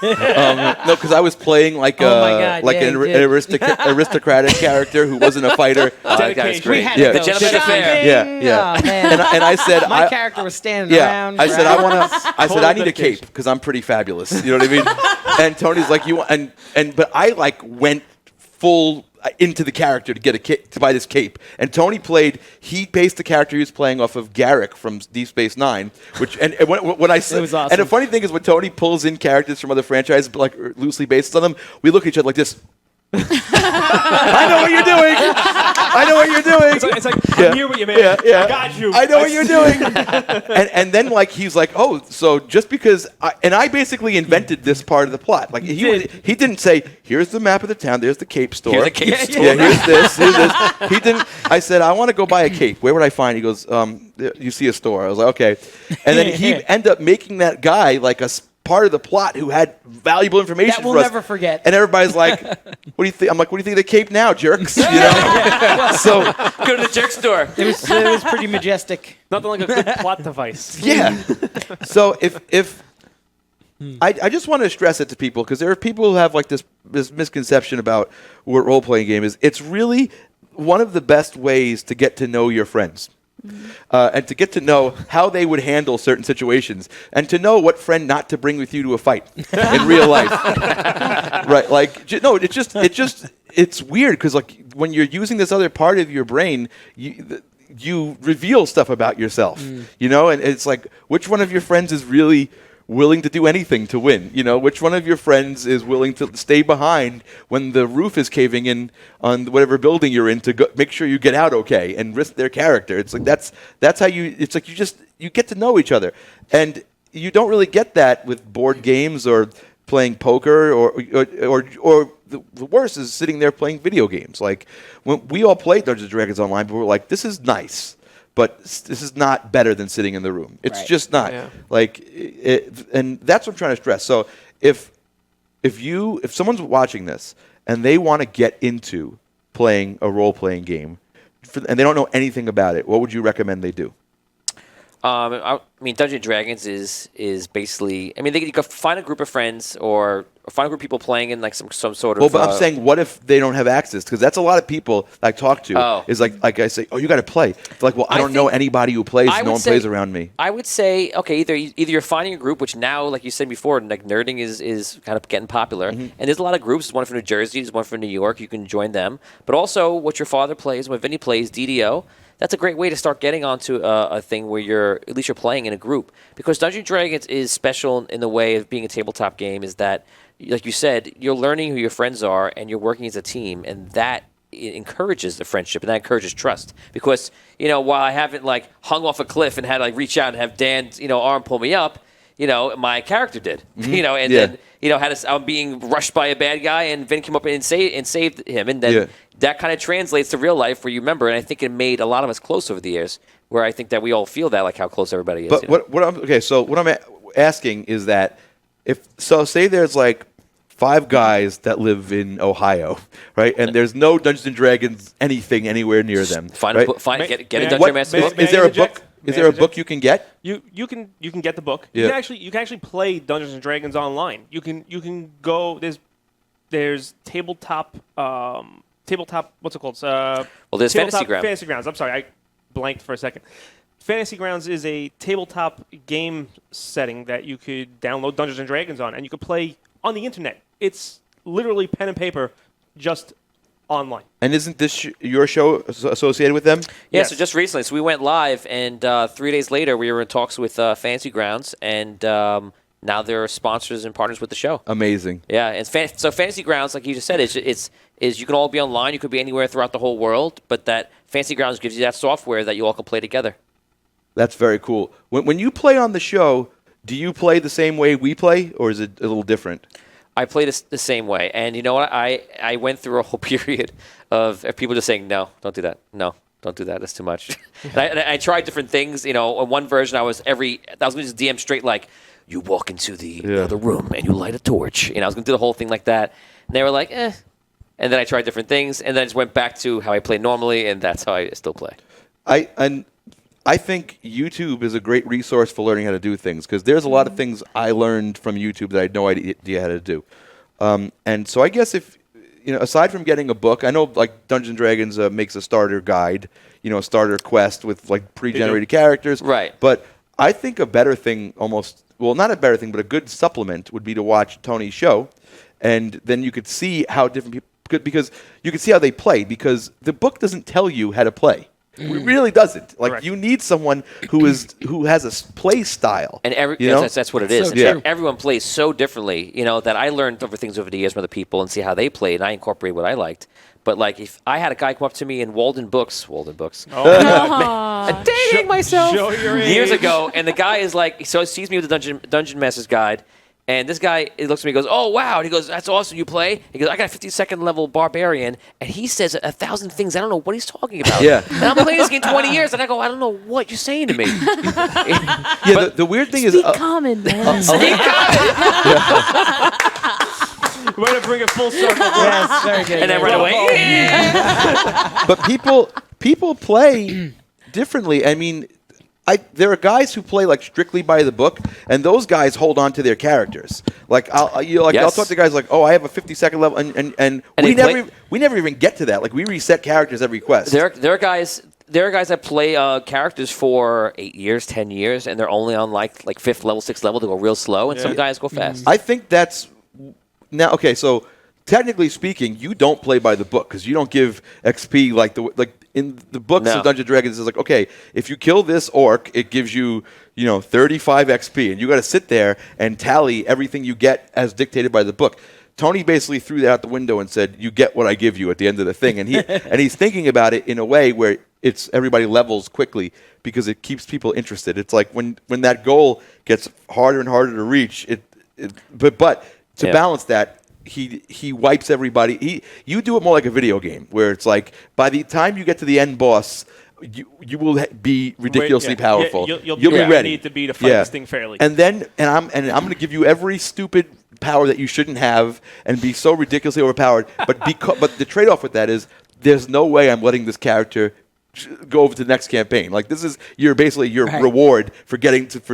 No, because I was playing like Oh my God, like yeah, an you did. aristocratic character who wasn't a fighter. That guy's great. We had Yeah. to The go gentleman shopping. affair. Yeah. Oh, man. And I said My I character was standing yeah around. I said I want to I said I need a dedication. cape because I'm pretty fabulous. You know what I mean? And Tony's like but I like went full into the character to get to buy this cape. And Tony he based the character he was playing off of Garrick from Deep Space Nine, which and when I said, was awesome. and the funny thing is when Tony pulls in characters from other franchises, but like loosely based on them, we look at each other like this. I know what you're doing. I know what you're doing. It's like I hear what you mean. Yeah. I got you. I know what you're doing. and then like he's like, oh, so just because I basically invented this part of the plot. Like he didn't say, here's the map of the town, there's the cape store. Here's the cape store. Yeah, here's this. He didn't. I said, I want to go buy a cape. Where would I find? He goes, you see a store. I was like, okay. And then he ended up making that guy like a part of the plot who had valuable information That we'll for us. never forget. And everybody's like, what do you think? I'm like, what do you think of the cape now, jerks? You know? So Go to the jerk store. It was pretty majestic. Nothing like a good plot device. yeah. So if I just want to stress it to people because there are people who have like this misconception about what role playing game is. It's really one of the best ways to get to know your friends. And to get to know how they would handle certain situations, and to know what friend not to bring with you to a fight in real life, right? Like, no, it's weird because like when you're using this other part of your brain, you reveal stuff about yourself, you know, and it's like which one of your friends is really willing to do anything to win? You know, which one of your friends is willing to stay behind when the roof is caving in on whatever building you're in to make sure you get out okay and risk their character? It's like that's how it's like you get to know each other, and you don't really get that with board games or playing poker or the worst is sitting there playing video games. Like when we all played Dungeons and Dragons online, but we're like, this is nice. But this is not better than sitting in the room. It's just not. Yeah. Like, and that's what I'm trying to stress. So if someone's watching this and they want to get into playing a role-playing game, and they don't know anything about it, what would you recommend they do? I mean, Dungeons and Dragons is basically. I mean, you could find a group of friends or find a group of people playing in like some sort of. Well, but I'm saying, what if they don't have access? Because that's a lot of people I talk to. Oh. Is like I say, oh, you got to play. They're like, well, I don't know anybody who plays. No one plays around me. I would say, okay, either you're finding a group, which now, like you said before, like nerding is kind of getting popular, and there's a lot of groups. There's one from New Jersey, there's one from New York. You can join them, but also what your father plays, what Vinny plays, DDO. That's a great way to start getting onto a thing where at least you're playing in a group. Because Dungeons & Dragons is special in the way of being a tabletop game is that, like you said, you're learning who your friends are and you're working as a team, and that encourages the friendship and that encourages trust. Because, you know, while I haven't like hung off a cliff and had to like reach out and have Dan's, you know, arm pull me up, you know, my character did, you know, and then, you know, I'm being rushed by a bad guy and Vin came up and saved him. And then that kind of translates to real life where you remember. And I think it made a lot of us close over the years where I think that we all feel that, like how close everybody is. But you know? what I'm asking is that say there's like 5 guys that live in Ohio, right? And there's no Dungeons and Dragons anything anywhere near them. Get a Dungeon Master book. Is there a book? Is there a book you can get? You can get the book. Yeah. You can actually play Dungeons and Dragons online. You can go. There's tabletop. What's it called? Well, there's Fantasy Grounds. Fantasy Grounds. I'm sorry, I blanked for a second. Fantasy Grounds is a tabletop game setting that you could download Dungeons and Dragons on, and you could play on the internet. It's literally pen and paper, just online. And isn't this your show associated with them? Yeah, Yes. so just recently. So we went live, and 3 days later, we were in talks with Fantasy Grounds, and now they're sponsors and partners with the show. Amazing. Yeah, and so Fantasy Grounds, like you just said, is you can all be online. You could be anywhere throughout the whole world, but that Fantasy Grounds gives you that software that you all can play together. That's very cool. When you play on the show, do you play the same way we play, or is it a little different? I play this the same way, and you know what? I went through a whole period of people just saying, no, don't do that. No, don't do that. That's too much. and I tried different things. You know, in one version, I was going to just DM straight like, you walk into the room and you light a torch. You know, I was going to do the whole thing like that. And they were like, eh. And then I tried different things, and then I just went back to how I play normally, and that's how I still play. I think YouTube is a great resource for learning how to do things because there's a lot of things I learned from YouTube that I had no idea how to do. And so I guess if, you know, aside from getting a book, I know like Dungeons & Dragons makes a starter guide, you know, a starter quest with like pre-generated characters. Right. But I think a better thing not a better thing, but a good supplement would be to watch Tony's show. And then you could see how different people, because you could see how they play because the book doesn't tell you how to play. It really doesn't. Like Correct. you need someone who has a play style. And that's what it is. So And true. everyone plays so differently, that I learned over things over the years from other people and see how they played, and I incorporate what I liked. But like, if I had a guy come up to me in Walden Books, Aw. dating myself show your years age. ago, and the guy is like, so he sees me with the Dungeon Master's Guide, and this guy he looks at me and goes, "Oh wow!" And he goes, "That's awesome. You play?" He goes, "I got a 52nd level barbarian," and he says 1,000 things. I don't know what he's talking about. Yeah. And I'm playing this game 20 years, and I go, "I don't know what you're saying to me." Yeah, the weird thing is, Speak common, man. Way to bring it full circle. Yes, very good. And then right away, but people play differently. I mean, there are guys who play like strictly by the book, and those guys hold on to their characters. Like I'll Yes. talk to guys like, "Oh, I have a 52nd level," and they we never even get to that. Like we reset characters every quest. there are guys. There are guys that play characters for 8 years, 10 years, and they're only on like 5th level, 6th level. They go real slow, and some guys go fast. I think that's now okay. So technically speaking, you don't play by the book because you don't give XP like in the books No. of Dungeons and Dragons. It's like, okay, if you kill this orc, it gives you 35 XP, and you got to sit there and tally everything you get as dictated by the book. Tony basically threw that out the window and said, "You get what I give you at the end of the thing," and he's thinking about it in a way where it's everybody levels quickly because it keeps people interested. It's like when that goal gets harder and harder to reach. But to Yeah. balance that, he wipes everybody. You do it more like a video game where it's like by the time you get to the end boss, you will be ridiculously powerful. You'll be where you ready. need to be to fight this thing fairly. And I'm going to give you every stupid power that you shouldn't have and be so ridiculously overpowered. But but the trade-off with that is there's no way I'm letting this character go over to the next campaign. Like this is basically your reward for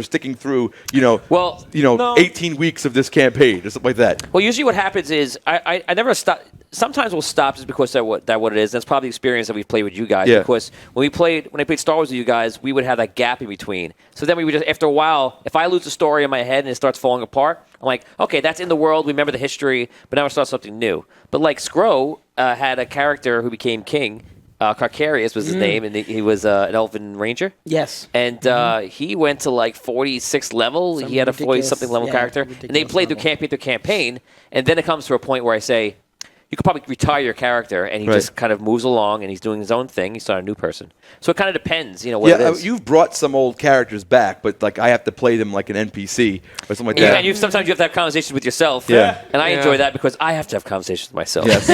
sticking through 18 weeks of this campaign or something like that. Well, usually what happens is I never stop. Sometimes we'll stop just because that what it is. That's probably the experience that we've played with you guys. Yeah. Because when I played Star Wars with you guys, we would have that gap in between. So then we would just after a while, if I lose the story in my head and it starts falling apart, I'm like, okay, that's in the world. We remember the history, but now it starts something new. But like Scro had a character who became king. Carcarius was his name, and he was an elven ranger. Yes. And he went to like 46th level. He had a 40-something level character. And they played through campaign, and then it comes to a point where I say, you could probably retire your character, and he just kind of moves along, and he's doing his own thing. He's not a new person. So it kind of depends, what it is. You've brought some old characters back, but like I have to play them like an NPC or something like that. And sometimes you have to have conversations with yourself. Yeah. And I enjoy that because I have to have conversations with myself. Yes.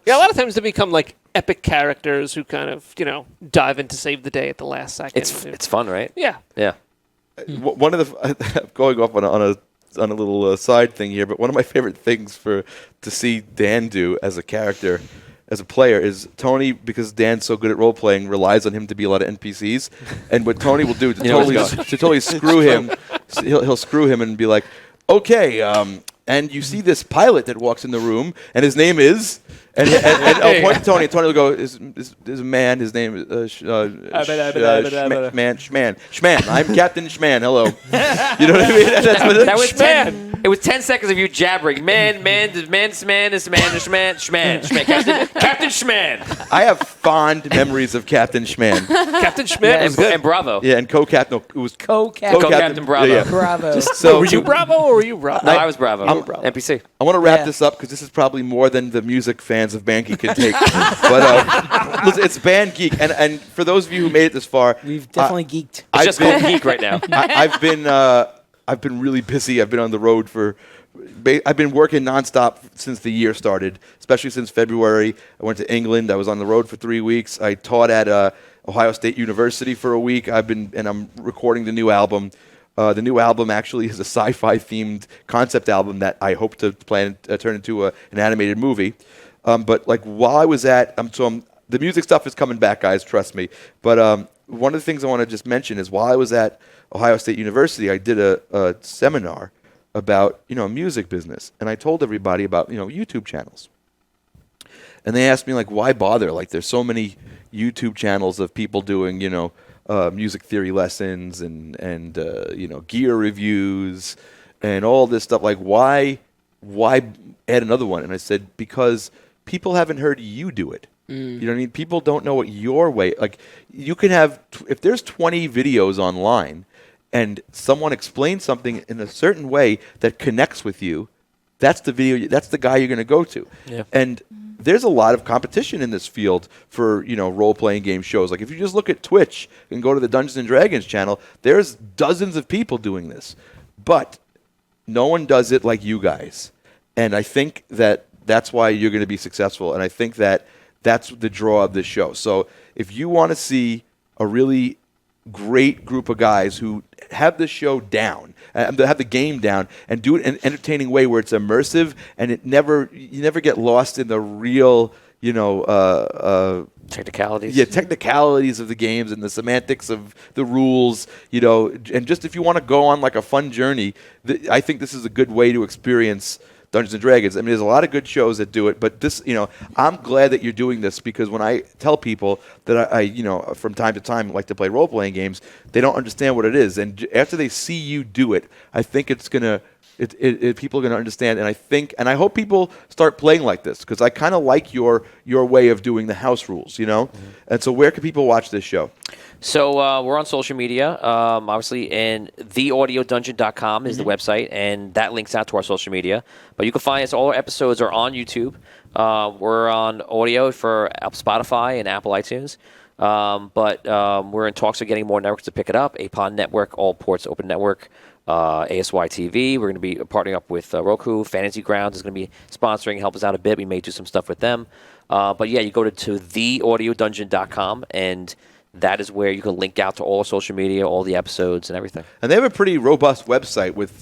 Yeah, a lot of times they become like epic characters who kind of, dive in to save the day at the last second. It's fun, right? Yeah. Yeah. One of the going off on a little side thing here, but one of my favorite things to see Dan do as a character, as a player, is Tony, because Dan's so good at role playing, relies on him to be a lot of NPCs, and what Tony will do to totally screw him, he'll screw him and be like, okay, and you see this pilot that walks in the room, and his name is. And I'll point to Tony, and Tony will go, there's a man, his name is Schman. I'm Captain Schman, hello. You know what I mean? That was 10. It was 10 seconds of you jabbering. Man, Schman. Captain Schman. I have fond memories of Captain Schman. Captain Schmidt was good. And Bravo. Yeah, and co-captain, it was Co-Captain Bravo. Yeah. Bravo. So Were you Bravo or were you Bravo? No, I was Bravo. Bravo. NPC. I want to wrap Yeah. this up because this is probably more than the music fans of Band Geek can take. But listen, it's Band Geek, and for those of you who made it this far, We've definitely geeked. It's just called Geek right now. I've been really busy. I've been on the road I've been working nonstop since the year started, especially since February. I went to England. I was on the road for 3 weeks. I taught at Ohio State University for a week. I'm recording the new album. The new album actually is a sci-fi themed concept album that I hope to turn into an animated movie. But like while I was the music stuff is coming back, guys. Trust me. But one of the things I want to just mention is while I was at Ohio State University, I did a seminar about music business, and I told everybody about YouTube channels. And they asked me like, why bother? Like, there's so many YouTube channels of people doing music theory lessons and gear reviews and all this stuff. Like, why add another one? And I said, because people haven't heard you do it. You know what I mean? People don't know what your way. Like, you can have if there's 20 videos online, and someone explains something in a certain way that connects with you, that's the video. That's the guy you're going to go to. Yeah. And there's a lot of competition in this field for role-playing game shows. Like, if you just look at Twitch and go to the Dungeons and Dragons channel, there's dozens of people doing this, but no one does it like you guys. And I think that's why you're going to be successful. And I think that's the draw of this show. So if you want to see a really great group of guys who have the show down, have the game down, and do it in an entertaining way where it's immersive and you never get lost in the real, Technicalities. Yeah, technicalities of the games and the semantics of the rules, and just if you want to go on like a fun journey, I think this is a good way to experience Dungeons and Dragons. I mean, there's a lot of good shows that do it, but this, I'm glad that you're doing this, because when I tell people that I from time to time like to play role-playing games, they don't understand what it is, and after they see you do it, I think it's gonna. People are going to understand, and I hope people start playing like this, because I kind of like your way of doing the house rules, And so, where can people watch this show? So we're on social media, obviously, and theaudiodungeon.com is the website, and that links out to our social media. But you can find us; all our episodes are on YouTube. We're on audio for Spotify and Apple iTunes. But we're in talks of getting more networks to pick it up. APON Network, All Ports Open Network. ASY TV. We're going to be partnering up with Roku. Fantasy Grounds is going to be sponsoring, help us out a bit. We may do some stuff with them. But yeah, you go to theaudiodungeon.com, and that is where you can link out to all social media, all the episodes, and everything. And they have a pretty robust website with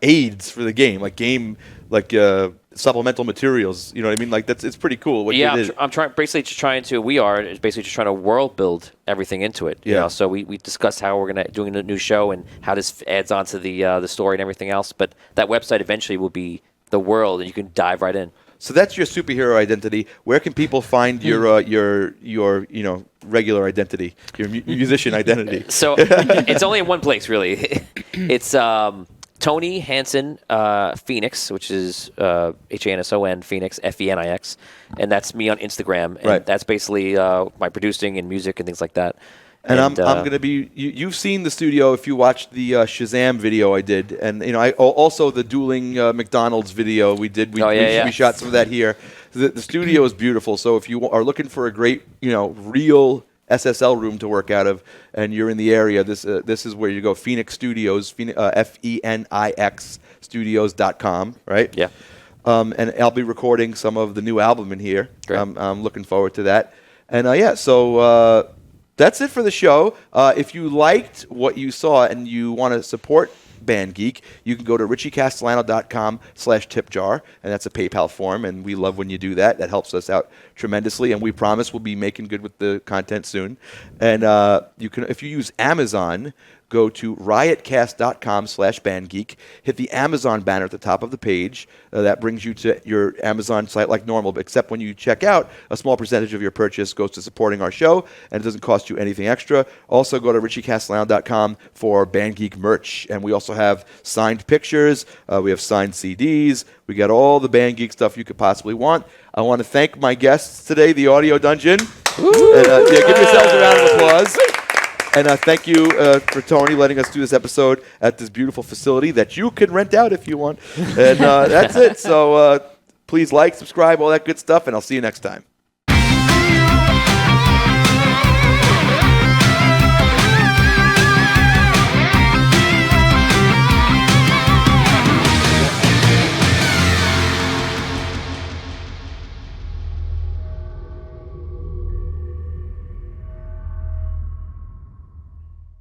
aids for the game, supplemental materials. You know what I mean? Like it's pretty cool. I'm trying just trying to world build everything into it. You know? So we discussed how we're doing a new show and how this adds on to the story and everything else. But that website eventually will be the world, and you can dive right in. So that's your superhero identity. Where can people find your regular identity, your musician identity? So it's only in one place, really. It's Tony Hanson Phoenix, which is Hanson Phoenix, Fenix, and that's me on Instagram. And that's basically my producing and music and things like that. And I'm going to be. You've seen the studio if you watched the Shazam video I did, and I also the dueling McDonald's video we did. We shot some of that here. The studio is beautiful. So if you are looking for a great real SSL room to work out of, and you're in the area, this is where you go. Phoenix Studios, Fenix Studios.com, right? Yeah. And I'll be recording some of the new album in here. Great. I'm looking forward to that. And so that's it for the show. If you liked what you saw and you want to support Band Geek, you can go to richiecastellano.com/tipjar, and that's a PayPal form, and we love when you do that. That helps us out tremendously, and we promise we'll be making good with the content soon. And you can, if you use Amazon, go to riotcast.com/bandgeek, hit the Amazon banner at the top of the page. That brings you to your Amazon site like normal, except when you check out, a small percentage of your purchase goes to supporting our show, and it doesn't cost you anything extra. Also, go to richiecastellano.com for Band Geek merch, and we also have signed pictures. We have signed CDs. We got all the Band Geek stuff you could possibly want. I want to thank my guests today, the Audio Dungeon. And, give yourselves a round of applause. And thank you for Tony letting us do this episode at this beautiful facility that you can rent out if you want. And that's it. So please like, subscribe, all that good stuff, and I'll see you next time.